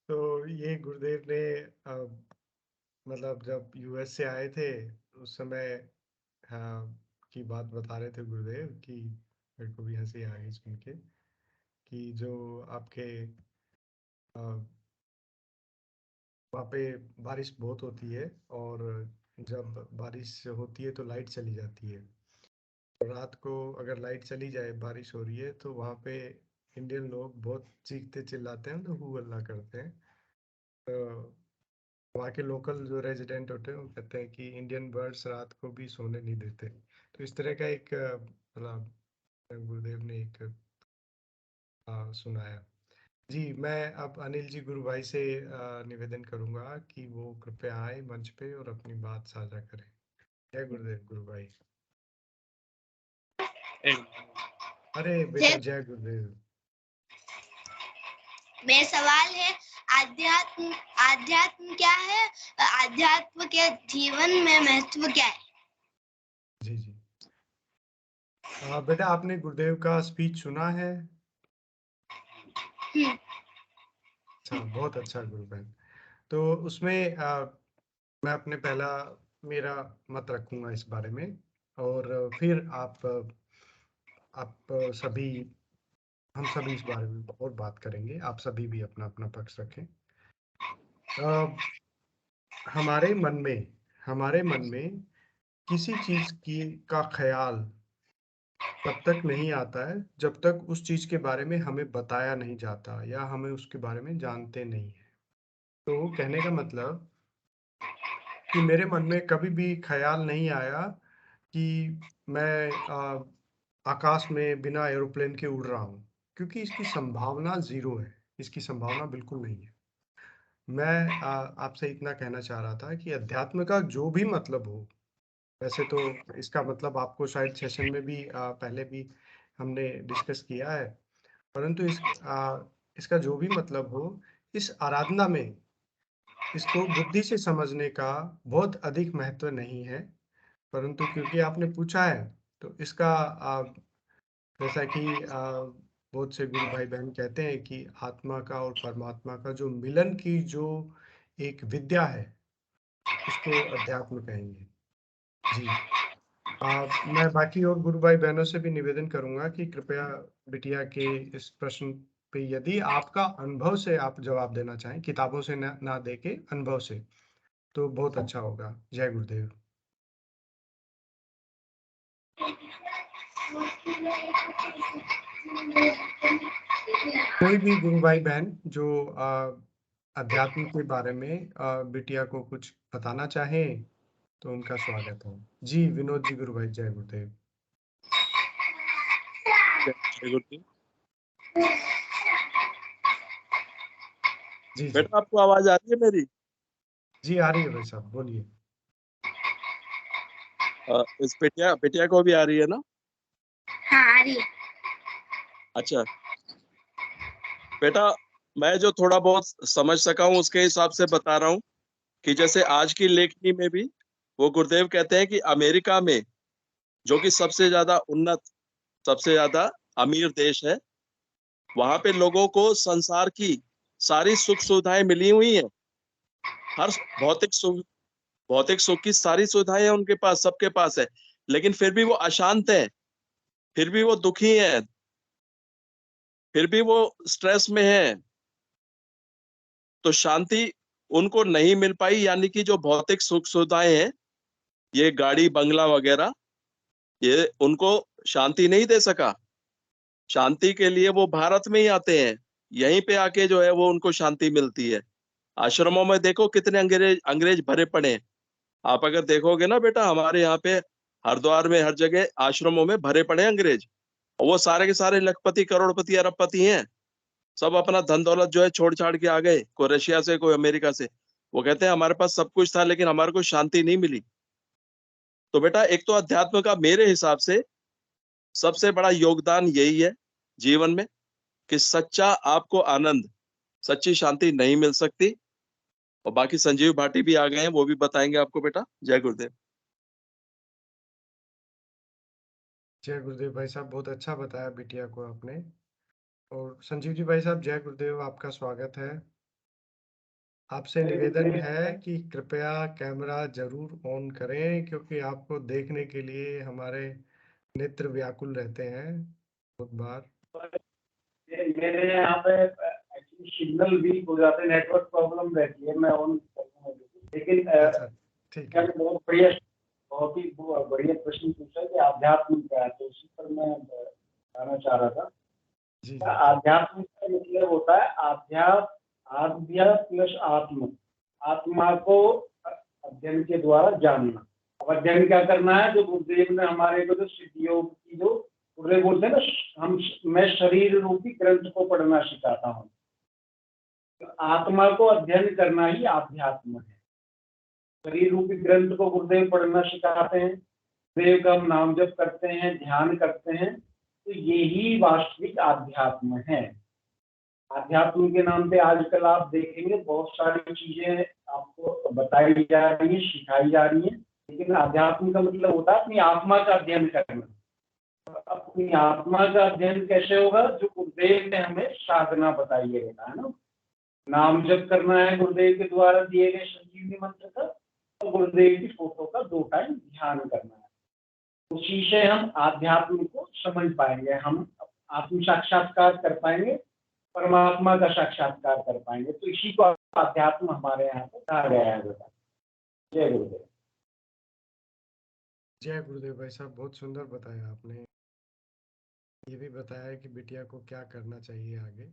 तो ये गुरुदेव ने मतलब जब यूएस से आए थे उस समय की बात बता रहे थे गुरुदेव कि मेरे को भी हंसी आ गई सुन के, कि जो आपके वहाँ पे बारिश बहुत होती है, और जब बारिश होती है तो लाइट चली जाती है। रात को अगर लाइट चली जाए, बारिश हो रही है, तो वहाँ पे इंडियन लोग बहुत चीखते चिल्लाते हैं, तो हू हल्ला करते हैं। तो वहाँ के लोकल जो रेजिडेंट होते हैं वो कहते हैं कि इंडियन बर्ड्स रात को भी सोने नहीं देते। तो इस तरह का एक मतलब गुरुदेव ने एक सुनाया। जी, मैं अब अनिल जी गुरु भाई से निवेदन करूंगा कि वो कृपया आए मंच पे और अपनी बात साझा करें। जय गुरुदेव गुरु भाई। अरे बेटा, जय गुरुदेव। मेरा सवाल है, आध्यात्म आध्यात्म क्या है? आध्यात्म के जीवन में महत्व क्या है? जी जी। बेटा, आपने गुरुदेव का स्पीच सुना है? अच्छा, बहुत अच्छा गुरु भाई। तो उसमें मैं अपने पहला मेरा मत रखूंगा इस बारे में, और फिर आप सभी, हम सभी इस बारे में और बात करेंगे। आप सभी भी अपना अपना पक्ष रखें। हमारे मन में किसी चीज का ख्याल तब तक नहीं आता है जब तक उस चीज के बारे में हमें बताया नहीं जाता या हमें उसके बारे में जानते नहीं है। तो कहने का मतलब कि मेरे मन में कभी भी ख्याल नहीं आया कि मैं आकाश में बिना एरोप्लेन के उड़ रहा हूँ, क्योंकि इसकी संभावना जीरो है। इसकी संभावना बिल्कुल नहीं है। मैं आपसे इतना कहना चाह रहा था कि अध्यात्म का जो भी मतलब हो, वैसे तो इसका मतलब आपको शायद सेशन में भी पहले भी हमने डिस्कस किया है, परंतु इसका जो भी मतलब हो, इस आराधना में इसको बुद्धि से समझने का बहुत अधिक महत्व नहीं है। परंतु क्योंकि आपने पूछा है, तो इसका जैसा कि बहुत से गुरु भाई बहन कहते हैं कि आत्मा का और परमात्मा का जो मिलन की जो एक विद्या है, उसको अध्यात्म कहेंगे। जी। मैं बाकी और गुरु भाई बहनों से भी निवेदन करूंगा कि कृपया बिटिया के इस प्रश्न पे यदि आपका अनुभव से आप जवाब देना चाहें, किताबों से ना दे के अनुभव से, तो बहुत अच्छा होगा। जय गुरुदेव। कोई भी गुरु भाई बहन जो अध्यात्म के बारे में बिटिया को कुछ बताना चाहें, तो उनका स्वागत है। जी, विनोद जी गुरु भाई, जय गुरुदेव। जय गुरुदेव। जी जी बेटा आपको आवाज आ रही है मेरी? जी, आ रही है भाई साहब, बोलिए। इस बेटिया बेटिया को भी आ रही है ना? हाँ, आ रही है। अच्छा बेटा, मैं जो थोड़ा बहुत समझ सका हूँ उसके हिसाब से बता रहा हूँ कि जैसे आज की लेखनी में भी वो गुरुदेव कहते हैं कि अमेरिका में, जो कि सबसे ज्यादा उन्नत, सबसे ज्यादा अमीर देश है, वहां पे लोगों को संसार की सारी सुख सुविधाएं मिली हुई हैं। हर भौतिक सुख की सारी सुविधाएं उनके पास, सबके पास है, लेकिन फिर भी वो अशांत है, फिर भी वो दुखी है, फिर भी वो स्ट्रेस में है। तो शांति उनको नहीं मिल पाई, यानी कि जो भौतिक सुख सुविधाएं हैं, ये गाड़ी बंगला वगैरह, ये उनको शांति नहीं दे सका। शांति के लिए वो भारत में ही आते हैं, यहीं पे आके जो है वो उनको शांति मिलती है। आश्रमों में देखो कितने अंग्रेज अंग्रेज भरे पड़े हैं। आप अगर देखोगे ना बेटा, हमारे यहाँ पे हरिद्वार में हर जगह आश्रमों में भरे पड़े हैं अंग्रेज, और वो सारे के सारे लखपति, करोड़पति, अरबपति हैं। सब अपना धन दौलत जो है छोड़ छाड़ के आ गए, कोई रशिया से, कोई अमेरिका से। वो कहते हैं हमारे पास सब कुछ था, लेकिन हमारे को शांति नहीं मिली। तो बेटा, एक तो अध्यात्म का मेरे हिसाब से सबसे बड़ा योगदान यही है जीवन में, कि सच्चा आपको आनंद, सच्ची शांति नहीं मिल सकती। और बाकी संजीव भाटी भी आ गए हैं, वो भी बताएंगे आपको बेटा। जय गुरुदेव। जय गुरुदेव भाई साहब, बहुत अच्छा बताया बिटिया को आपने। और संजीव जी भाई साहब, जय गुरुदेव, आपका स्वागत है। आपसे निवेदन है कि कृपया कैमरा जरूर ऑन करें, क्योंकि आपको देखने के लिए हमारे नेत्र व्याकुल रहते हैं बहुत बार। मेरे यहाँ पे एक्चुअली सिग्नल वीक हो जाते हैं, नेटवर्क प्रॉब्लम रहती है। मैं ऑन लेकिन अच्छा, ठीक है। बहुत ही बढ़िया प्रश्न पूछा कि आध्यात्म क्या है, तो उसी पर मैं बताना चाह रहा था। जी आध्यात्म का मतलब होता है आध्या प्लस आत्म, आत्मा को अध्ययन के द्वारा जानना। अब अध्ययन क्या करना है? जो गुरुदेव ने हमारे को जो सिद्ध योग की जो गुरुदेव बोलते हैं ना, मैं शरीर रूपी ग्रंथ को पढ़ना सिखाता हूँ। आत्मा को अध्ययन करना ही आध्यात्म है। शरीर रूपी ग्रंथ को गुरुदेव पढ़ना सिखाते हैं, देव का हम नाम जप करते हैं, ध्यान करते हैं, तो यही वास्तविक आध्यात्म है। आध्यात्म के नाम पे आजकल आप देखेंगे बहुत सारी चीजें आपको बताई जा रही है, सिखाई जा रही है, लेकिन आध्यात्म का मतलब होता है अपनी आत्मा का अध्ययन करना। अपनी आत्मा का अध्ययन कैसे होगा? जो गुरुदेव ने हमें साधना बताई है ना, नाम जप करना है गुरुदेव के द्वारा दिए गए संजीवनी मंत्र का, और गुरुदेव की फोटो का 2 टाइम ध्यान करना है। उसी से हम आध्यात्म को समझ पाएंगे, हम आत्म साक्षात्कार कर पाएंगे, परमात्मा का साक्षात्कार कर पाएंगे। तो इसी को आध्यात्म हमारे यहाँ पे कहा गया है बेटा। जय गुरुदेव। जय गुरुदेव भाई साहब, बहुत सुंदर बताया आपने। ये भी बताया कि बिटिया को क्या करना चाहिए आगे।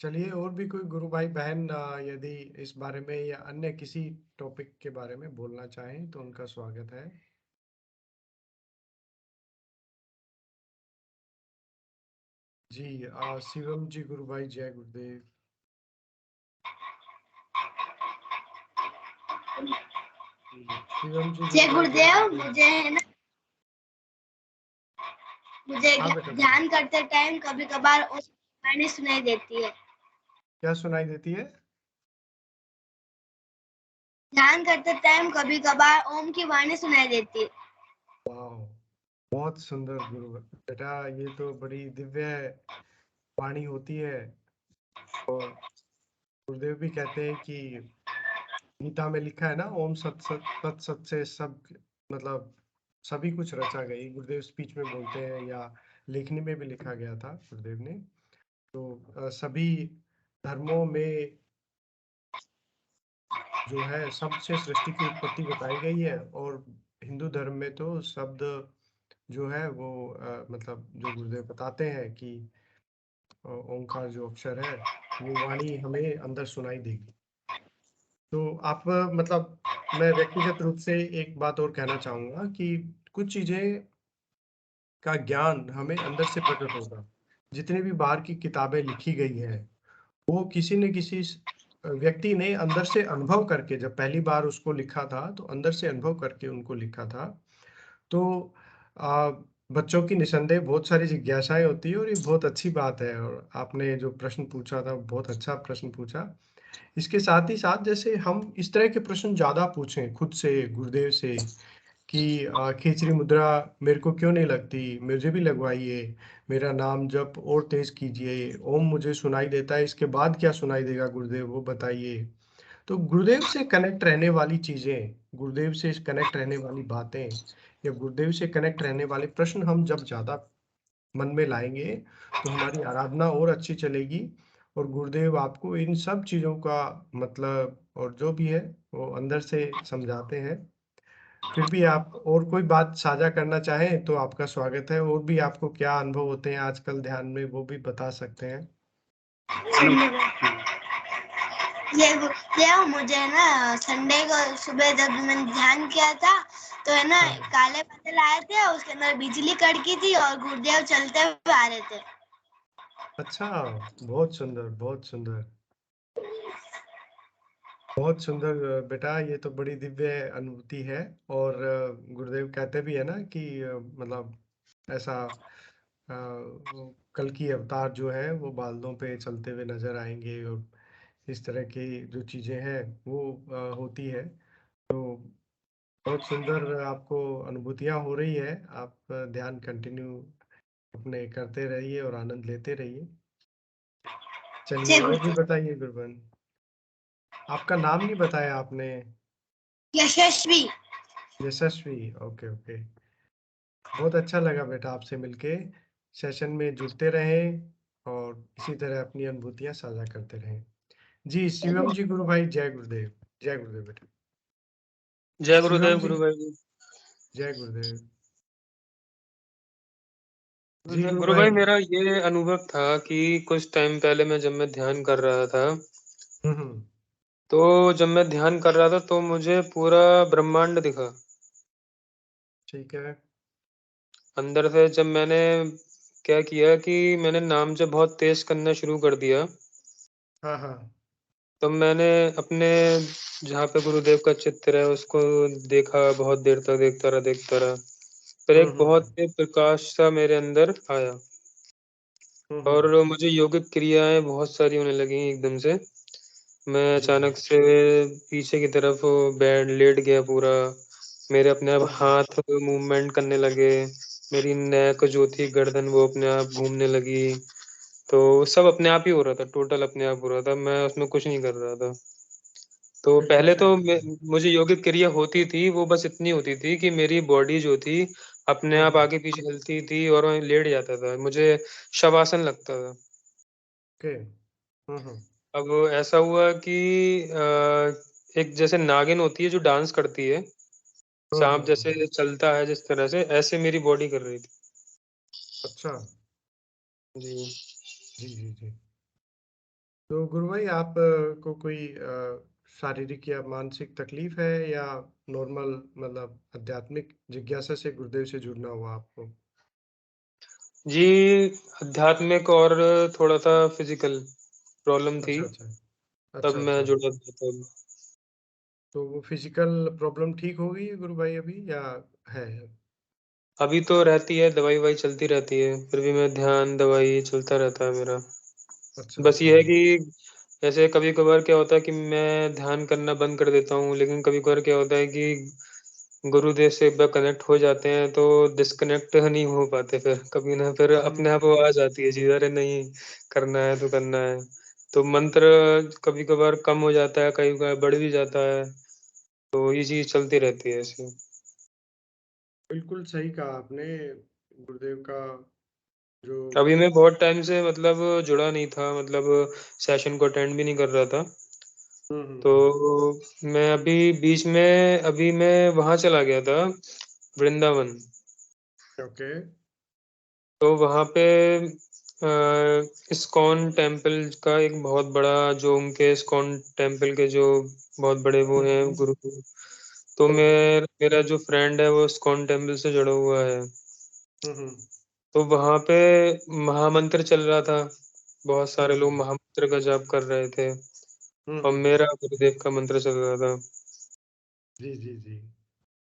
चलिए, और भी कोई गुरु भाई बहन यदि इस बारे में या अन्य किसी टॉपिक के बारे में बोलना चाहें तो उनका स्वागत है। जी शिवम जी गुरु भाई, जय गुरुदेव। शिवम जी जय गुरु भाई, गुरुदेव। मुझे है ना, मुझे हाँ बेटा, ध्यान करते टाइम कभी कभार वाणी सुनाई देती है। क्या सुनाई देती है? ध्यान करते टाइम कभी कभार ओम की वाणी सुनाई देती है। वाह, बहुत सुंदर गुरु बेटा, ये तो बड़ी दिव्य वाणी होती है। और गुरुदेव भी कहते हैं कि गीता में लिखा है ना, ओम सत सत तत् सत से सब, मतलब सभी कुछ रचा गई। गुरुदेव स्पीच में बोलते हैं या लेखनी में भी लिखा गया था गुरुदेव ने। तो सभी धर्मों में जो है शब्द से सृष्टि की उत्पत्ति बताई गई है, और हिंदू धर्म में तो शब्द जो है वो मतलब जो गुरुदेव बताते हैं कि ओंकार जो अक्षर है वो वाणी हमें अंदर सुनाई देगी। तो आप मतलब मैं व्यक्तिगत रूप से एक बात और कहना चाहूंगा कि कुछ चीजें का ज्ञान हमें अंदर से प्रकट होगा। जितनी भी बाहर की किताबें लिखी गई हैं वो किसी न किसी व्यक्ति ने अंदर से अनुभव करके, जब पहली बार उसको लिखा था तो अंदर से अनुभव करके उनको लिखा था। तो आ, बच्चों की निसंदेह बहुत सारी जिज्ञासाएं होती है, और ये बहुत अच्छी बात है। और आपने जो प्रश्न पूछा था बहुत अच्छा प्रश्न पूछा। इसके साथ ही साथ जैसे हम इस तरह के प्रश्न ज्यादा पूछें खुद से, गुरुदेव से, कि खिचड़ी मुद्रा मेरे को क्यों नहीं लगती, मुझे भी लगवाइए, मेरा नाम जप और तेज कीजिए, ओम मुझे सुनाई देता है, इसके बाद क्या सुनाई देगा गुरुदेव वो बताइए। तो गुरुदेव से कनेक्ट रहने वाली चीजें, गुरुदेव से कनेक्ट रहने वाली बातें या गुरुदेव से कनेक्ट रहने वाले प्रश्न हम जब ज्यादा मन में लाएंगे तो हमारी आराधना और अच्छी चलेगी। और गुरुदेव आपको इन सब चीजों का मतलब और जो भी है वो अंदर से समझाते हैं। फिर भी आप और कोई बात साझा करना चाहें तो आपका स्वागत है। और भी आपको क्या अनुभव होते हैं आजकल ध्यान में वो भी बता सकते हैं। ये मुझे ना संडे को सुबह जब मैंने ध्यान किया था तो है ना, हाँ। काले बादल आए थे, उसके अंदर बिजली कड़की थी और गुरुदेव चलते हुए आ रहे थे। अच्छा, बहुत सुंदर, बहुत सुंदर, बहुत सुंदर बेटा, ये तो बड़ी दिव्य अनुभूति है। और गुरुदेव कहते भी है ना कि मतलब ऐसा वो कल की अवतार जो है वो बादलों पे चलते हुए नजर आएंगे, और इस तरह की जो चीजें हैं वो होती है। तो बहुत सुंदर आपको अनुभूतियां हो रही है। आप ध्यान कंटिन्यू अपने करते रहिए और आनंद लेते रहिए। चलिए, और भी बताइए गुरबन, आपका नाम नहीं बताया आपने। यशस्वी। यशस्वी, ओके ओके। बहुत अच्छा लगा बेटा आपसे मिलके। सेशन में जुड़ते रहें और इसी तरह अपनी अनुभूतियां साझा करते रहें। जी शिवम जी गुरु भाई, जय गुरुदेव। जय गुरुदेव बेटा। जय गुरुदेव शिवम जी, गुरु भाई जी। जय गुरुदेव। जी गुरु गुरु भाई। भाई, मेरा ये अनुभव था कि कुछ टाइम पहले मैं जब मैं ध्यान कर रहा था, हम्म। तो जब मैं ध्यान कर रहा था तो मुझे पूरा ब्रह्मांड दिखा। ठीक है। अंदर से जब मैंने क्या किया कि मैंने नाम जब बहुत तेज करना शुरू कर दिया, हाँ हाँ तो मैंने अपने जहाँ पे गुरुदेव का चित्र है उसको देखा, बहुत देर तक देखता रहा। फिर एक बहुत हम्म तेज प्रकाश सा मेरे अंदर आया और हम्म मुझे योगिक क्रियाएं बहुत सारी होने लगी एकदम से। मैं जी जी अचानक से पीछे की तरफ लेट गया पूरा। मेरे अपने आप हम्म हाथ मूवमेंट करने लगे। मेरी नेक जो थी गर्दन वो अपने आप घूमने लगी। तो सब अपने आप ही हो रहा था, टोटल अपने आप हो रहा था, मैं उसमें कुछ नहीं कर रहा था। तो बिल्कुल पहले सही तो बात है। मुझे योगिक क्रिया होती थी, वो बस इतनी होती थी कि मेरी बॉडी जो थी अपने आप हम्म आगे पीछे हिलती थी और मैं लेट जाता था, मुझे शवासन लगता था। ओके अब ऐसा हुआ कि एक जैसे नागिन होती है जो डांस करती है, सांप हम्म। जैसे चलता है जिस तरह से, ऐसे मेरी बॉडी कर रही थी। अच्छा जी। जी जी जी। तो गुरु भाई आप को कोई शारीरिक या मानसिक तकलीफ है या नॉर्मल मतलब आध्यात्मिक जिज्ञासा से गुरुदेव से जुड़ना हुआ आपको? जी, आध्यात्मिक और थोड़ा-सा फिज़िकल प्रॉब्लम थी, अच्छा अच्छा तब अच्छा मैं अच्छा। जुड़ा था तब। तो वो फिजिकल प्रॉब्लम ठीक हो गई है गुरु भाई अभी या है? अभी तो रहती है, दवाई-ववाई चलती रहती है, फिर भी मैं ध्यान, दवाई चलता रहता है मेरा। अच्छा बस अच्छा। ये है कि जैसे कभी-कभार क्या होता है कि मैं ध्यान करना बंद कर देता हूँ, लेकिन कभी-कभार क्या होता है कि गुरुदेव से एक बार कनेक्ट हो जाते हैं, तो डिस्कनेक्ट नहीं हो पाते फिर। कभी ना फिर अपने आप वो आ जाती है चीज़, अरे नहीं, करना है तो करना है। तो मंत्र कभी-कभार कम हो जाता है, कई बार बढ़ भी जाता है, तो ये चीज़ चलती रहती है ऐसे। बिल्कुल सही कहा आपने। गुरुदेव का जो अभी मैं बहुत टाइम से मतलब जुड़ा नहीं था, मतलब सेशन को अटेंड भी नहीं कर रहा था। तो हम्म। मैं अभी बीच में अभी मैं वहाँ चला गया था, वृंदावन। ओके। तो वहाँ पे इस्कॉन टेम्पल का एक बहुत बड़ा, जो उनके इस्कॉन टेम्पल के जो बहुत बड़े वो हैं हम्म गुरु, तो हम्म मेरा जो फ्रेंड है वो इस्कॉन टेम्पल से जुड़ा हुआ है। हम्म तो वहाँ पे महामंत्र चल रहा था, बहुत सारे लोग हम्म महामंत्र का जाप कर रहे थे और हम्म। मेरा गुरुदेव का मंत्र चल रहा था, जी जी जी।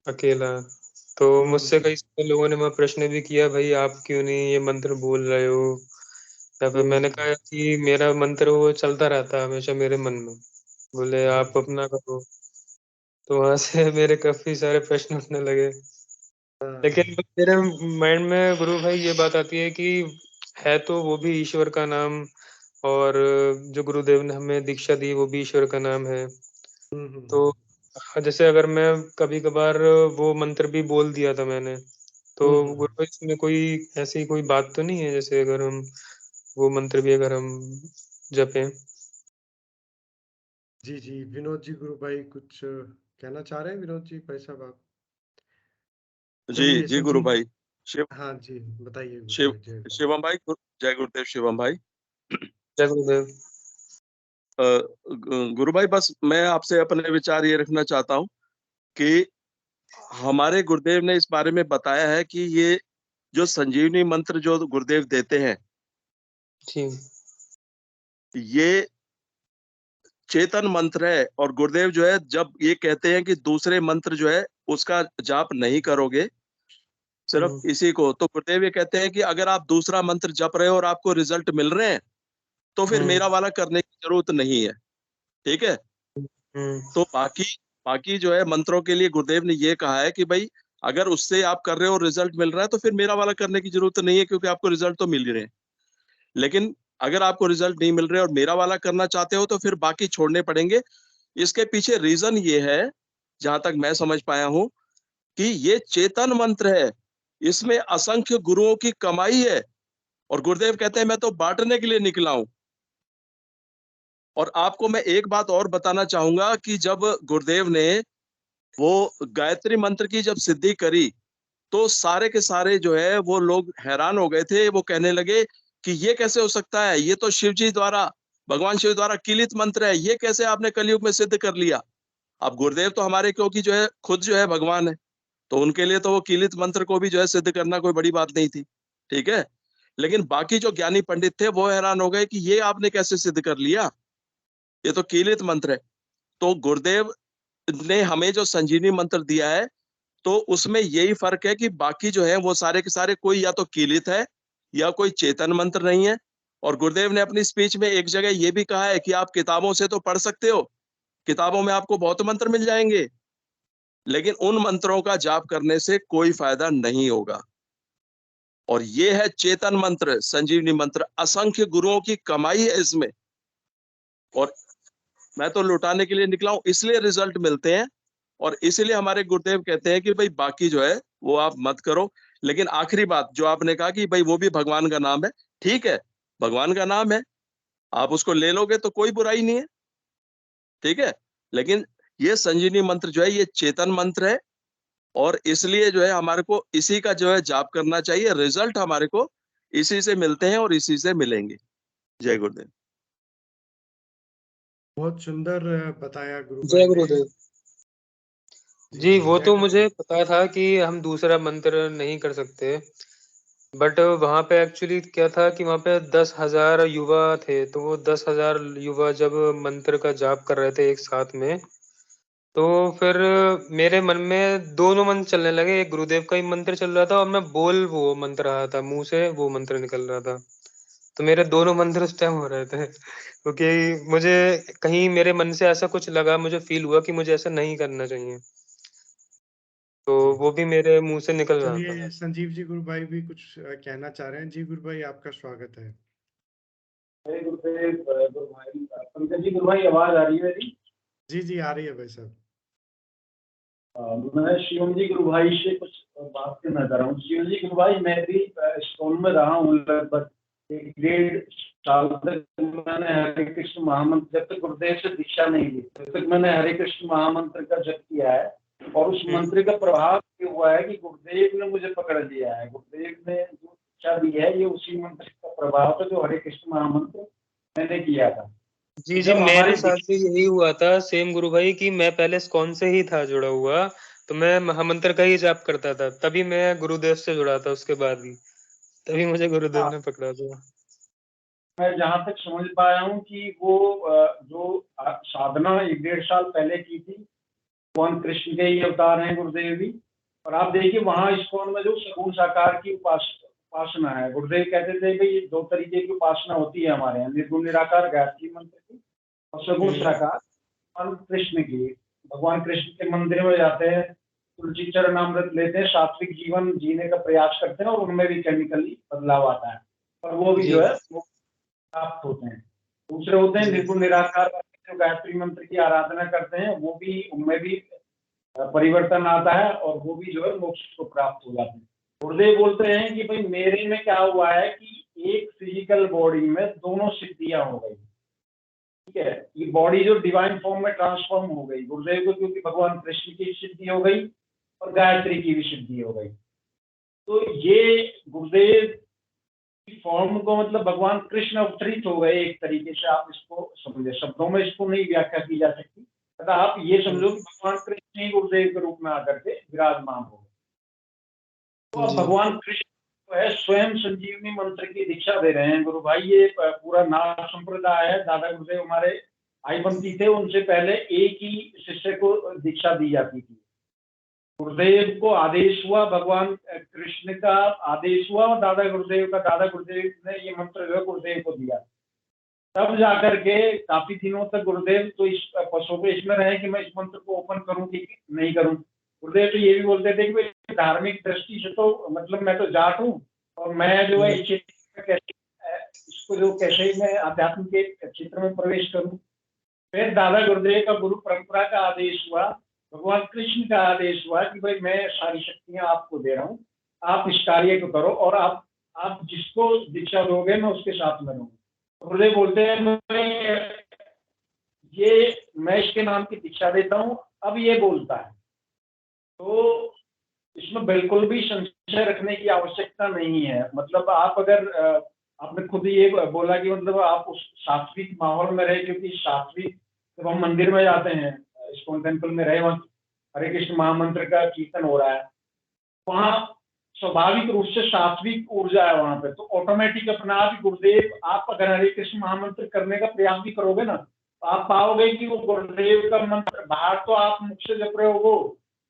अकेला। तो मुझसे हम्म कई सारे लोगों ने वहाँ प्रश्न भी किया, भाई आप क्यों नहीं ये मंत्र बोल रहे हो? या फिर मैंने हम्म। कहा कि मेरा मंत्र वो चलता रहता है हमेशा मेरे मन में। बोले जी आप जी। अपना करो। तो वहाँ से मेरे काफ़ी सारे प्रश्न उठने लगे। हाँ। लेकिन मेरे माइंड में गुरु भाई ये बात आती है कि है तो वो भी ईश्वर का नाम, और जो गुरुदेव ने हमें दीक्षा दी वो भी ईश्वर का नाम है। तो हम्म। जैसे अगर मैं कभी-कभार वो मंत्र भी बोल दिया था मैंने, तो हम्म। गुरु इसमें कोई ऐसी कोई बात तो नहीं है, जैसे अगर हम वो मंत्र भी अगर हम जपें? जी जी विनोद जी गुरु भाई कुछ कहना चाह रहे हैं विनोद जी भाई साहब आप? जी चलिए जी गुरु संजीव। भाई। शिव हाँ जी बताइए गुरु शिव भाई जय गुरु। शिवम भाई, जय गुरुदेव शिवम भाई। जय गुरुदेव। गुरु भाई, बस मैं आपसे अपने विचार ये रखना चाहता हूँ कि हमारे गुरुदेव ने इस बारे में बताया है कि ये जो संजीवनी मंत्र जो गुरुदेव देते हैं, जी। ये चेतन मंत्र है। और गुरुदेव जो है जब ये कहते हैं कि दूसरे मंत्र जो है उसका जाप नहीं करोगे, सिर्फ हुँ, इसी को, तो गुरुदेव ये कहते हैं कि अगर आप दूसरा मंत्र जप रहे हो और आपको रिजल्ट मिल रहे हैं, तो फिर हुँ, मेरा वाला करने की जरूरत नहीं है। ठीक है। हुँ, तो बाकी बाकी जो है मंत्रों के लिए गुरुदेव ने ये कहा है कि भाई अगर उससे आप कर रहे हो रिजल्ट मिल रहा है, तो फिर मेरा वाला करने की जरूरत नहीं है, क्योंकि आपको रिजल्ट तो मिल ही रहे हैं। लेकिन अगर आपको रिजल्ट नहीं मिल रहे और मेरा वाला करना चाहते हो, तो फिर बाकी छोड़ने पड़ेंगे। इसके पीछे रीजन ये है, जहां तक मैं समझ पाया हूं, कि ये चेतन मंत्र है, इसमें असंख्य गुरुओं की कमाई है। और गुरुदेव कहते हैं मैं तो बांटने के लिए निकला हूं। और आपको मैं एक बात और बताना चाहूंगा कि जब गुरुदेव ने वो गायत्री मंत्र की जब सिद्धि करी, तो सारे के सारे जो है वो लोग हैरान हो गए थे। वो कहने लगे कि ये कैसे हो सकता है, ये तो शिव जी द्वारा, भगवान शिव द्वारा किलित मंत्र है, ये कैसे आपने कलयुग में सिद्ध कर लिया? अब गुरुदेव तो हमारे क्योंकि जो है खुद जो है भगवान है। तो उनके लिए तो वो कीलित मंत्र को भी जो है सिद्ध करना कोई बड़ी बात नहीं थी, ठीक है। लेकिन बाकी जो ज्ञानी पंडित थे वो हैरान हो गए कि ये आपने कैसे सिद्ध कर लिया, ये तो कीलित मंत्र है। तो गुरुदेव ने हमें जो संजीवनी मंत्र दिया है, तो उसमें यही फर्क है कि बाकी जो है वो सारे के सारे कोई या तो कीलित है या कोई चेतन मंत्र नहीं है। और गुरुदेव ने अपनी स्पीच में एक जगह ये भी कहा है कि आप किताबों से तो पढ़ सकते हो, किताबों में आपको बहुत मंत्र मिल जाएंगे, लेकिन उन मंत्रों का जाप करने से कोई फायदा नहीं होगा। और ये है चेतन मंत्र, संजीवनी मंत्र, असंख्य गुरुओं की कमाई है इसमें। और मैं तो लुटाने के लिए निकला हूं, इसलिए रिजल्ट मिलते हैं। और इसीलिए हमारे गुरुदेव कहते हैं कि भाई बाकी जो है वो आप मत करो। लेकिन आखिरी बात जो आपने कहा कि भाई वो भी भगवान का नाम है, ठीक है, भगवान का नाम है, आप उसको ले लोगे तो कोई बुराई नहीं है, ठीक है। लेकिन ये संजीवनी मंत्र जो है ये चेतन मंत्र है, और इसलिए जो है हमारे को इसी का जो है जाप करना चाहिए। रिजल्ट हमारे को इसी से मिलते हैं और इसी से मिलेंगे। जय गुरुदेव। बहुत सुंदर बताया गुरु जय भाई ने। गुरुदेव। जी जी, जी, वो जय तो गुरुदेव। मुझे पता था कि हम दूसरा मंत्र नहीं कर सकते, बट वहाँ पे एक्चुअली क्या था कि वहाँ पे 10,000 युवा थे, तो वो 10,000 युवा जब मंत्र का जाप कर रहे थे एक साथ में, तो फिर मेरे मन में दोनों मंत्र चलने लगे। एक गुरुदेव का ही मंत्र चल रहा था और मैं बोल वो मंत्र रहा था, मुंह से वो मंत्र निकल रहा था। तो मेरे दोनों मंत्र उस टाइम हो रहे थे क्योंकि मुझे कहीं मेरे मन से ऐसा कुछ लगा, मुझे फील हुआ कि मुझे ऐसा नहीं करना चाहिए, तो जी वो भी मेरे मुंह से निकल रहा था। चलिए, संजीव जी गुरु भाई भी कुछ कहना चाह रहे हैं। जी गुरु भाई, आपका स्वागत है। जय गुरुदेव गुरु भाई। पंकज जी, गुरु भाई आवाज आ रही है मेरी? जी जी, आ रही है भाई साहब। मैं शिवम जी गुरु भाई से कुछ बात करना चाह रहा हूँ। शिवम जी गुरु भाई, मैं भी स्कूल में रहा हूँ लगभग 1.5 साल तक। मैंने हरे कृष्ण महामंत्र, जब तक गुरुदेव से दीक्षा नहीं ली तब तक मैंने हरे कृष्ण महामंत्र का जप किया है। और उस मंत्र का प्रभाव ये हुआ है कि गुरुदेव ने मुझे पकड़ लिया है। गुरुदेव ने जो दीक्षा दी है ये उसी मंत्र का प्रभाव था जो हरे कृष्ण महामंत्र मैंने किया था। जी जी, जब हमारी मेरे साथ भी यही हुआ था सेम गुरु भाई, कि मैं पहले इस्कॉन से ही था जुड़ा हुआ, तो मैं महामंत्र का ही जाप करता था, तभी मैं गुरुदेव से जुड़ा था उसके बाद भी, तभी मुझे गुरुदेव ने पकड़ा था। मैं जहाँ तक समझ पाया हूँ कि वो जो साधना 1.5 साल पहले की थी, भगवान कृष्ण के ही अवतार हैं गुरुदेव भी। और आप देखिए वहाँ इस्कॉन में जो सगुण साकार की उपासना है, गुरुदेव कहते थे कि 2 तरीके की उपासना होती है हमारे यहाँ, निर्गुण निराकार गायत्री मंत्र की और सगुण साकार भगवान कृष्ण की। भगवान कृष्ण के मंदिर में जाते हैं, तुलसी चरणामृत लेते हैं, सात्विक जीवन जीने का प्रयास करते हैं और उनमें भी केमिकली बदलाव आता है और वो भी जी जो है वो प्राप्त होते हैं। दूसरे होते हैं जी निर्गुण निराकार, जो गायत्री मंत्र की आराधना करते हैं, वो भी उनमें भी परिवर्तन आता है और वो भी जो है मोक्ष को प्राप्त हो जाते हैं। गुरुदेव बोलते हैं कि भाई मेरे में क्या हुआ है कि एक फिजिकल बॉडी में दोनों सिद्धियां हो गई, ठीक है। ये बॉडी जो डिवाइन फॉर्म में ट्रांसफॉर्म हो गई गुरुदेव को, क्योंकि भगवान कृष्ण की सिद्धि हो गई और गायत्री की भी सिद्धि हो गई। तो ये गुरुदेव फॉर्म को मतलब भगवान कृष्ण अवतरित हो गए एक तरीके से, आप इसको समझे। शब्दों में इसको नहीं व्याख्या की जा सकती, तथा आप ये समझो कि भगवान कृष्ण ही गुरुदेव के रूप में आकर के विराजमान हो गए। तो अब जी भगवान कृष्ण जो है स्वयं संजीवनी मंत्र की दीक्षा दे रहे हैं गुरु भाई। ये पूरा नाथ संप्रदाय है। दादा गुरुदेव हमारे आईपंथी थे, उनसे पहले एक ही शिष्य को दीक्षा दी जाती थी। गुरुदेव को आदेश हुआ, भगवान कृष्ण का आदेश हुआ और दादा गुरुदेव ने ये मंत्र जो है गुरुदेव को दिया। तब जाकर के काफी दिनों तक गुरुदेव तो इस पसोपेश में रहे कि मैं इस मंत्र को ओपन करूं कि नहीं करूं। गुरुदेव तो ये भी बोलते थे कि धार्मिक दृष्टि से तो मतलब मैं तो जाट हूँ और मैं जो है इस क्षेत्र में कैसे इसको जो कैसे मैं आध्यात्म के क्षेत्र में प्रवेश करूं। फिर दादा गुरुदेव का गुरु परंपरा का आदेश हुआ, भगवान कृष्ण का आदेश हुआ कि भाई मैं सारी शक्तियां आपको दे रहा हूँ, आप इस कार्य को करो और आप जिसको दीक्षा दोगे मैं उसके साथ में रहूंगा। गुरुदेव बोलते हैं ये मैं इसके नाम की दीक्षा देता हूँ, अब ये बोलता है। तो इसमें बिल्कुल भी संशय रखने की आवश्यकता नहीं है। मतलब आप अगर आपने खुद ही ये बोला कि मतलब आप उस सात्विक माहौल में रहे, क्योंकि सात्विक जब हम मंदिर में जाते हैं, इस्कॉन टेम्पल में रहे, वहाँ हरे कृष्ण महामंत्र का कीर्तन हो रहा है, वहाँ स्वाभाविक रूप से सात्विक ऊर्जा है वहां पे, तो ऑटोमेटिक अपना आप ही गुरुदेव, आप अगर हरे कृष्ण महामंत्र करने का प्रयास भी करोगे ना, तो आप पाओगे कि वो गुरुदेव का मंत्र, बाहर तो आप मुख से जप रहे हो वो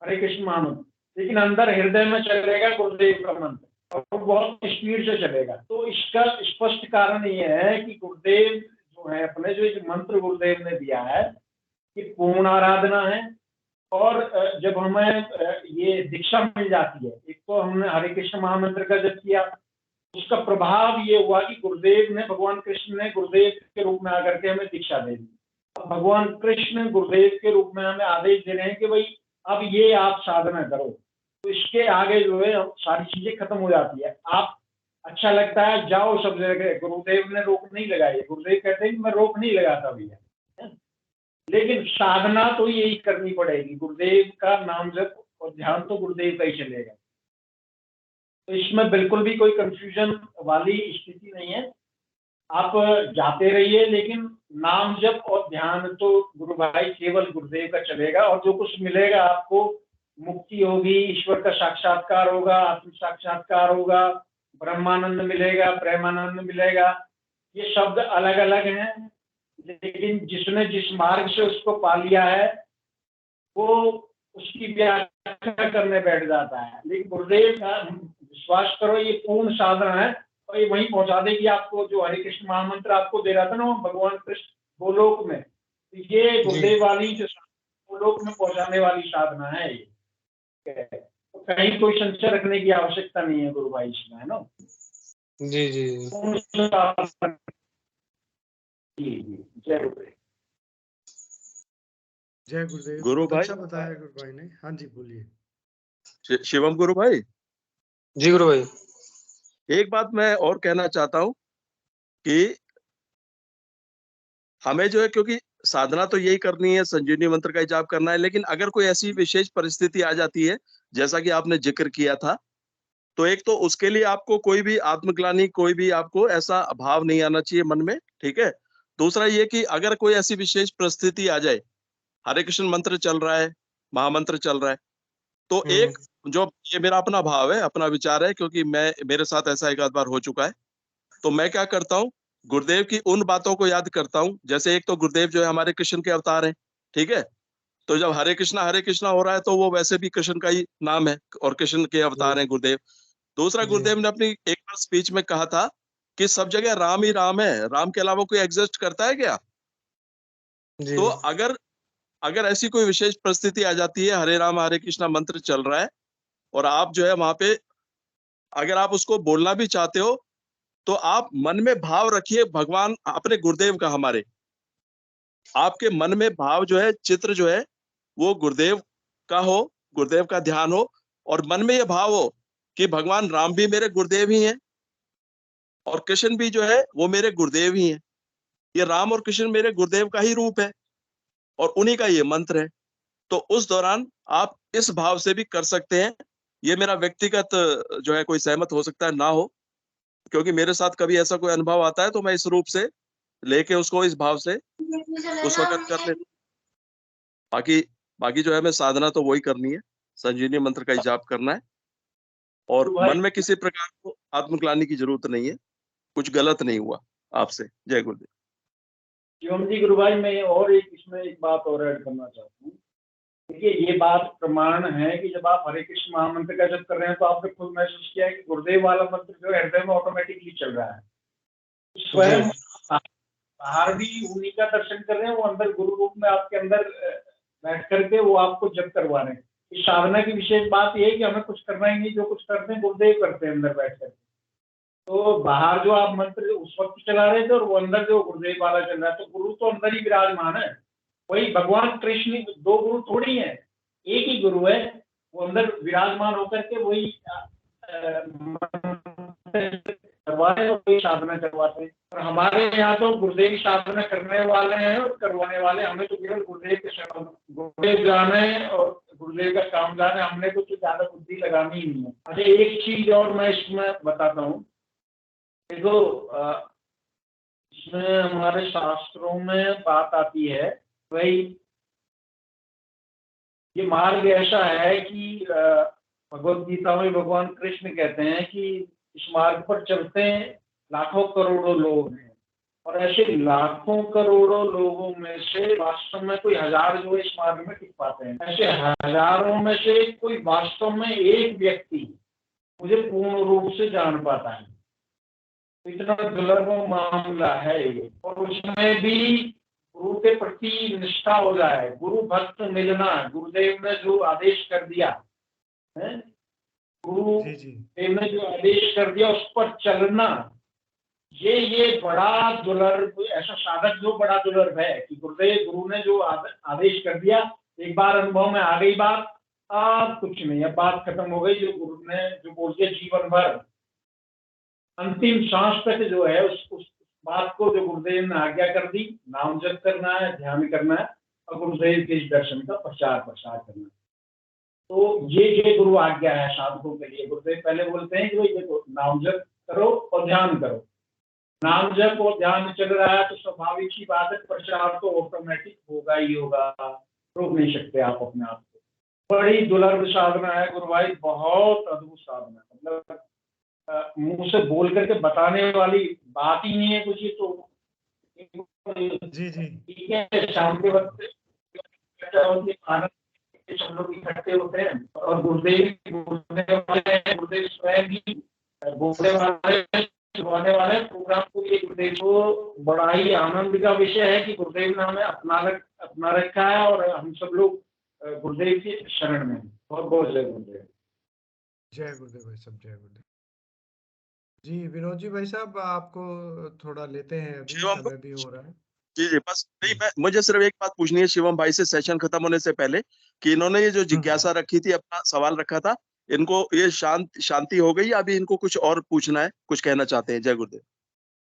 हरे कृष्ण महामंत्र, लेकिन अंदर हृदय में चलेगा गुरुदेव का मंत्र, और वो बहुत स्पीड से चलेगा। तो इसका स्पष्ट कारण ये है कि गुरुदेव जो है अपने, जो एक मंत्र गुरुदेव ने दिया है कि पूर्ण आराधना है, और जब हमें ये दीक्षा मिल जाती है, एक तो हमने हरे कृष्ण महामंत्र का जप किया, उसका प्रभाव ये हुआ कि गुरुदेव ने, भगवान कृष्ण ने गुरुदेव के रूप में आकर के हमें दीक्षा दे दी। भगवान कृष्ण गुरुदेव के रूप में हमें आदेश दे रहे हैं कि भाई अब ये आप साधना करो, तो इसके आगे जो है सारी चीजें खत्म हो जाती है। आप अच्छा लगता है जाओ सब जगह, गुरुदेव ने रोक नहीं लगाई, गुरुदेव कहते हैं कि मैं रोक नहीं लगाता भैया, लेकिन साधना तो यही करनी पड़ेगी, गुरुदेव का नाम जप और ध्यान तो गुरुदेव का ही चलेगा। तो इसमें बिल्कुल भी कोई कंफ्यूजन वाली स्थिति नहीं है, आप जाते रहिए, लेकिन नाम जप और ध्यान तो गुरु भाई केवल गुरुदेव का चलेगा, और जो कुछ मिलेगा आपको, मुक्ति होगी, ईश्वर का साक्षात्कार होगा, आत्म साक्षात्कार होगा, ब्रह्मानंद मिलेगा, प्रेमानंद मिलेगा, ये शब्द अलग अलग हैं, लेकिन जिसने जिस मार्ग से उसको पा लिया है वो उसकी व्याख्या करने बैठ जाता है। लेकिन गुरुदेव का विश्वास करो, ये पूर्ण साधना है, और ये वहीं पहुंचा देगी आपको। जो हरे कृष्ण महामंत्र आपको दे रहा था ना वो भगवान कृष्ण गोलोक में, तो ये गुरुदेव वाली जो गोलोक में पहुंचाने वाली साधना है ये, तो कहीं कोई संशय रखने की आवश्यकता नहीं है गुरु भाई इसमें, है ना। जी जी जी, जय गुरुदेव। जय गुरुदेव। गुरु भाई, अच्छा बताया गुरु भाई ने। हाँ जी बोलिए। शिवम गुरु भाई, जी गुरु भाई। एक बात मैं और कहना चाहता हूँ कि हमें जो है, क्योंकि साधना तो यही करनी है, संजीवनी मंत्र का जाप करना है, लेकिन अगर कोई ऐसी विशेष परिस्थिति आ जाती है जैसा कि आपने जिक्र किया था, तो एक तो उसके लिए आपको कोई भी आत्मग्लानि, कोई भी आपको ऐसा भाव नहीं आना चाहिए मन में, ठीक है। दूसरा ये कि अगर कोई ऐसी विशेष परिस्थिति आ जाए, हरे कृष्ण मंत्र चल रहा है, महामंत्र चल रहा है, तो एक जो ये मेरा अपना भाव है, अपना विचार है, क्योंकि मेरे साथ ऐसा एक आध बार हो चुका है, तो मैं क्या करता हूँ, गुरुदेव की उन बातों को याद करता हूँ। जैसे एक तो गुरुदेव जो है हमारे कृष्ण के अवतार हैं, ठीक है, तो जब हरे कृष्णा हो रहा है तो वो वैसे भी कृष्ण का ही नाम है और कृष्ण के अवतार हैं गुरुदेव। दूसरा, गुरुदेव ने अपनी एक बार स्पीच में कहा था कि सब जगह राम ही राम है, राम के अलावा कोई एग्जिस्ट करता है क्या। तो अगर ऐसी कोई विशेष परिस्थिति आ जाती है, हरे राम हरे कृष्णा मंत्र चल रहा है, और आप जो है वहां पे अगर आप उसको बोलना भी चाहते हो, तो आप मन में भाव रखिए भगवान अपने गुरुदेव का, हमारे आपके मन में भाव जो है, चित्र जो है वो गुरुदेव का हो, गुरुदेव का ध्यान हो, और मन में ये भाव हो कि भगवान राम भी मेरे गुरुदेव ही हैं और कृष्ण भी जो है वो मेरे गुरुदेव ही हैं। ये राम और कृष्ण मेरे गुरुदेव का ही रूप है और उन्हीं का ये मंत्र है। तो उस दौरान आप इस भाव से भी कर सकते हैं। ये मेरा व्यक्तिगत जो है, कोई सहमत हो सकता है ना हो, क्योंकि मेरे साथ कभी ऐसा कोई अनुभव आता है तो मैं इस रूप से लेके उसको इस भाव से उस वक्त कर ले। बाकी जो है, हमें साधना तो वही करनी है, संजीवनी मंत्र का जाप करना है, और मन में किसी प्रकार को आत्मग्लानि की जरूरत नहीं है। कुछ गलत नहीं हुआ आपसे। जय गुरुदेव। शिवम जी, गुरु भाई मैं और इसमें एक बात और ऐड करना चाहता हूँ। देखिए, ये बात प्रमाण है कि जब आप हरे कृष्ण महामंत्र का जप कर रहे हैं तो आपने खुद महसूस किया है कि गुरुदेव वाला मंत्र जो है हृदय में ऑटोमेटिकली चल रहा है। स्वयं बाहर भी उन्हीं का दर्शन कर रहे हैं, वो अंदर गुरु रूप में आपके अंदर बैठ करके वो आपको जप करवा रहे हैं। इस साधना की विशेष बात यह है कि हमें कुछ करना ही नहीं, जो कुछ करते हैं गुरुदेव करते हैं अंदर बैठ करके। तो बाहर जो आप मंत्र उस वक्त चला रहे थे और वो अंदर जो गुरुदेव वाला चल रहा है, तो गुरु तो अंदर ही विराजमान है। वही भगवान कृष्ण, दो गुरु थोड़ी है, एक ही गुरु है, वो अंदर विराजमान होकर के वही करवाते और वही साधना करवाते हैं। और हमारे यहाँ तो गुरुदेव साधना करने वाले हैं और करवाने वाले, हमें तो केवल गुरुदेव जाना है और गुरुदेव का काम जाना है, हमने कुछ ज्यादा बुद्धि लगानी ही नहीं है। अच्छा, एक चीज और मैं इसमें बताता हूँ। देखो, इसमें हमारे शास्त्रों में बात आती है, भाई ये मार्ग ऐसा है कि भगवत गीता में भगवान कृष्ण कहते हैं कि इस मार्ग पर चलते हैं लाखों करोड़ों लोग हैं, और ऐसे लाखों करोड़ों लोगों में से वास्तव में कोई हजार जो इस मार्ग में टिक पाते हैं। ऐसे हजारों में से कोई वास्तव में एक व्यक्ति मुझे पूर्ण रूप से जान पाता है। इतना दुर्लभ मामला है ये, और उसमें भी गुरु के प्रति निष्ठा हो जाए, गुरु भक्त मिलना, गुरुदेव ने जो आदेश कर दिया है, गुरुदेव ने जो आदेश कर दिया उस पर चलना, ये बड़ा दुर्लभ, ऐसा साधक जो बड़ा दुर्लभ है कि गुरु ने जो आदेश कर दिया, एक बार अनुभव में आ गई बात, अब कुछ नहीं, अब बात खत्म हो गई। जो गुरु ने जो बोल दिया जीवन भर अंतिम सांस तक जो है उस बात को जो गुरुदेव ने आज्ञा कर दी, नाम जप करना है, ध्यान करना है और गुरुदेव के इस दर्शन का प्रचार करना है। तो ये गुरु आज्ञा है साधकों के लिए। गुरुदेव पहले बोलते हैं कि भाई देखो, नाम जप करो और ध्यान करो। नाम जप और ध्यान चल रहा है तो स्वाभाविक सी बात है, प्रचार तो ऑटोमेटिक होगा ही होगा, रोक नहीं सकते आप अपने आप को। बड़ी दुर्लभ साधना है गुरु भाई, बहुत अद्भुत साधना है। मतलब मुंह से बोल करके बताने वाली बात ही नहीं है कुछ। तो जी ठीक है, शाम के वक्त खाना सब लोग इकट्ठे होते हैं और गुरुदेव स्वयं ही बोलने वाले प्रोग्राम को, ये गुरुदेव को बड़ा ही आनंद का विषय है कि गुरुदेव ने हमें अपना रखा है और हम सब लोग गुरुदेव के शरण में। बहुत बहुत जय गुरुदेव। जय गुरुदेव भाई साहब, जय गुरुदेव जी। विनोद जी भाई साहब, आपको थोड़ा लेते हैं, अभी समय भी हो रहा है। जी बस नहीं, मुझे सिर्फ एक बात पूछनी है शिवम भाई से सेशन खत्म होने से पहले, कि इन्होंने ये जो जिज्ञासा रखी थी, अपना सवाल रखा था, इनको ये शांति हो गई या अभी इनको कुछ और पूछना है, कुछ कहना चाहते हैं? जय गुरुदेव।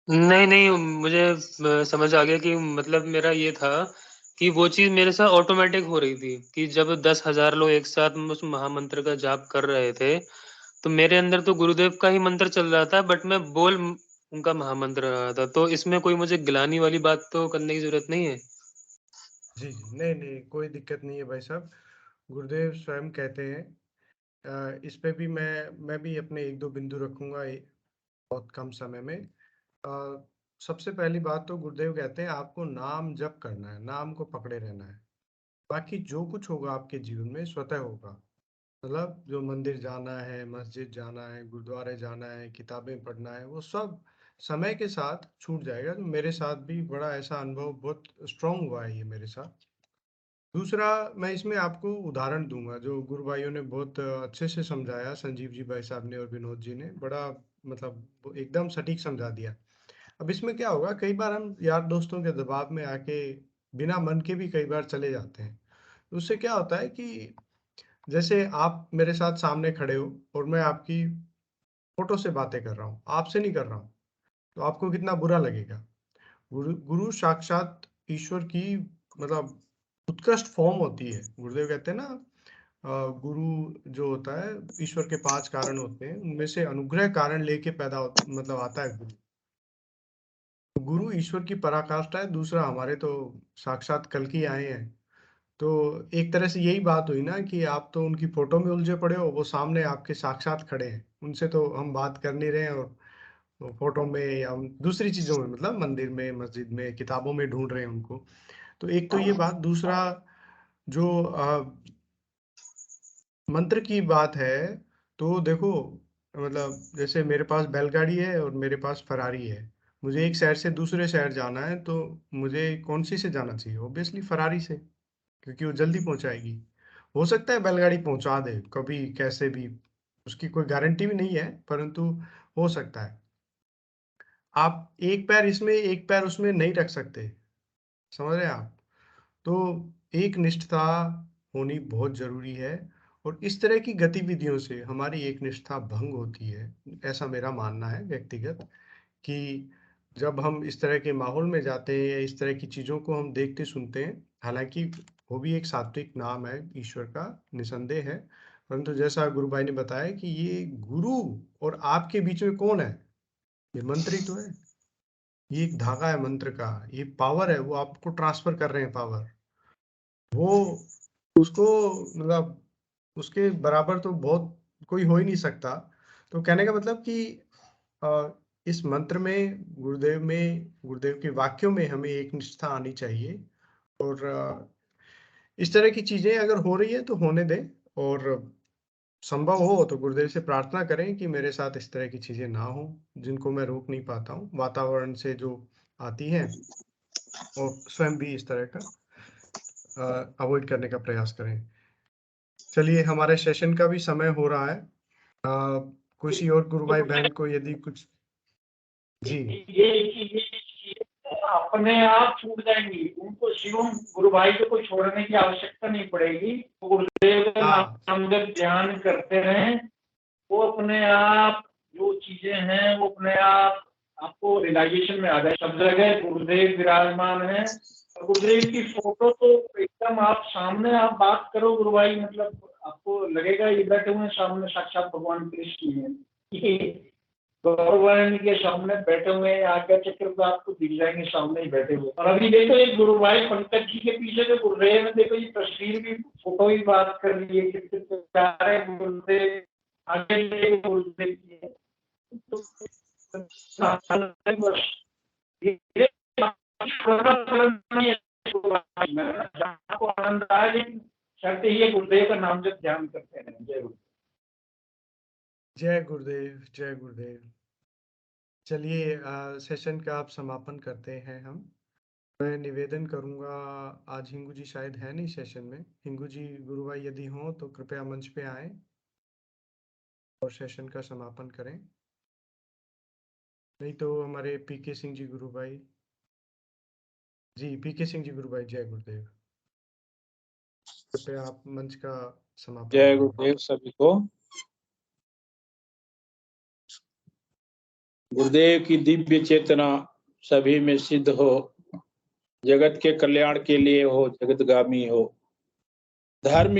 नहीं, मुझे समझ आ गया कि मतलब मेरा ये था कि वो चीज मेरे साथ ऑटोमेटिक हो रही थी कि जब 10,000 लोग एक साथ उस महामंत्र का जाप कर रहे थे, तो मेरे अंदर तो गुरुदेव का ही मंत्र चल रहा था, बट मैं बोल उनका महामंत्र रहा था। तो इसमें कोई मुझे गिलानी वाली बात तो करने की जरूरत नहीं है? जी नहीं, कोई दिक्कत नहीं है भाई साहब। गुरुदेव स्वयं कहते हैं, इस पे भी मैं भी अपने 1-2 बिंदु रखूंगा बहुत कम समय में। सबसे पहली बात तो गुरुदेव कहते हैं आपको नाम जप करना है, नाम को पकड़े रहना है। बाकी जो कुछ होगा आपके जीवन में स्वतः होगा। मतलब जो मंदिर जाना है, मस्जिद जाना है, गुरुद्वारे जाना है, किताबें पढ़ना है, वो सब समय के साथ छूट जाएगा। तो मेरे साथ भी बड़ा ऐसा अनुभव बहुत स्ट्रांग हुआ है ये मेरे साथ। दूसरा, मैं इसमें आपको उदाहरण दूंगा जो गुरु भाइयों ने बहुत अच्छे से समझाया, संजीव जी भाई साहब ने और विनोद जी ने बड़ा मतलब एकदम सटीक समझा दिया। अब इसमें क्या होगा, कई बार हम यार दोस्तों के दबाव में आके बिना मन के भी कई बार चले जाते हैं। तो उससे क्या होता है कि जैसे आप मेरे साथ सामने खड़े हो और मैं आपकी फोटो से बातें कर रहा हूँ, आपसे नहीं कर रहा हूँ, तो आपको कितना बुरा लगेगा। गुरु साक्षात ईश्वर की मतलब उत्कृष्ट फॉर्म होती है। गुरुदेव कहते हैं ना, गुरु जो होता है ईश्वर के 5 कारण होते हैं, उनमें से अनुग्रह कारण लेके मतलब आता है गुरु। गुरु ईश्वर की पराकाष्ठा है। दूसरा, हमारे तो साक्षात कल की आए हैं। तो एक तरह से यही बात हुई ना कि आप तो उनकी फोटो में उलझे पड़े हो, वो सामने आपके साक्षात खड़े हैं। उनसे तो हम बात कर नहीं रहे हैं, और तो फोटो में या दूसरी चीजों में, मतलब मंदिर में, मस्जिद में, किताबों में ढूंढ रहे हैं उनको। तो एक तो ये बात। दूसरा, जो मंत्र की बात है, तो देखो मतलब जैसे मेरे पास बैलगाड़ी है और मेरे पास फरारी है। मुझे एक शहर से दूसरे शहर जाना है, तो मुझे कौन सी से जाना चाहिए? ऑब्वियसली फरारी से, क्योंकि वो जल्दी पहुंचाएगी। हो सकता है बैलगाड़ी पहुंचा दे कभी कैसे भी, उसकी कोई गारंटी भी नहीं है, परंतु हो सकता है। आप एक पैर इसमें एक पैर उसमें नहीं रख सकते, समझ रहे हैं आप? तो एक निष्ठा होनी बहुत जरूरी है, और इस तरह की गतिविधियों से हमारी एक निष्ठा भंग होती है। ऐसा मेरा मानना है व्यक्तिगत, कि जब हम इस तरह के माहौल में जाते हैं या इस तरह की चीजों को हम देखते सुनते हैं, हालांकि वो भी एक सात्विक नाम है ईश्वर का, निसंदेह है, परंतु जैसा गुरु भाई ने बताया कि ये गुरु और आपके बीच में कौन है? ये मंत्र ही तो है। ये एक धागा है मंत्र का, ये पावर है, वो आपको ट्रांसफर कर रहे हैं पावर। वो उसको मतलब उसके बराबर तो बहुत कोई हो ही नहीं सकता। तो कहने का मतलब कि इस मंत्र में, गुरुदेव के वाक्यों में हमें एक निष्ठा आनी चाहिए, और इस तरह की चीजें अगर हो रही है तो होने दें, और संभव हो तो गुरुदेव से प्रार्थना करें कि मेरे साथ इस तरह की चीजें ना हो, जिनको मैं रोक नहीं पाता हूँ, वातावरण से जो आती हैं, और स्वयं भी इस तरह का अवॉइड करने का प्रयास करें। चलिए, हमारे सेशन का भी समय हो रहा है। किसी और गुरु भाई बहन को यदि कुछ, जी ये अपने आप छूट जाएंगी, उनको शिवम गुरु भाई को कोई छोड़ने की आवश्यकता नहीं पड़ेगी। गुरुदेव का नाम जब ध्यान करते रहें, वो अपने आप जो चीजें हैं वो अपने आप आपको रियलाइजेशन में आ जाए। सब जगह गुरुदेव विराजमान है, और गुरुदेव की फोटो तो एकदम आप सामने, आप बात करो गुरु भाई, मतलब आपको लगेगा ये बैठे हुए सामने साक्षात भगवान कृष्ण है। गौरवान के सामने बैठे हुए आज्ञा चक्र को आपको दिख जाएंगे सामने ही बैठे हुए। और अभी देखो एक गुरु भाई पंकज जी के पीछे जो गुरुदेव है, देखो ये तस्वीर भी, फोटो भी बात कर रही है, कितने प्यारे गुरुदेव आगे गुरुदेव की है। आपको आनंद आए, लेकिन शर्त ये गुरुदेव का नाम जब ध्यान करते हैं। जय गुरु। जय गुरुदेव, जय गुरुदेव। चलिए, सेशन का आप समापन करते हैं हम। मैं निवेदन करूंगा, आज हिंगू जी शायद है नहीं सेशन में। हिंगू जी गुरु भाई यदि हों तो कृपया मंच पे आएं और सेशन का समापन करें। नहीं तो हमारे पीके सिंह जी गुरु भाई, जी पीके सिंह जी गुरु भाई, जय गुरुदेव। कृपया आप मंच का समापन जय करें। गुरुदेव सभी को। गुरुदेव की दिव्य चेतना सभी में सिद्ध हो, जगत के कल्याण के लिए हो, जगतगामी हो, धर्म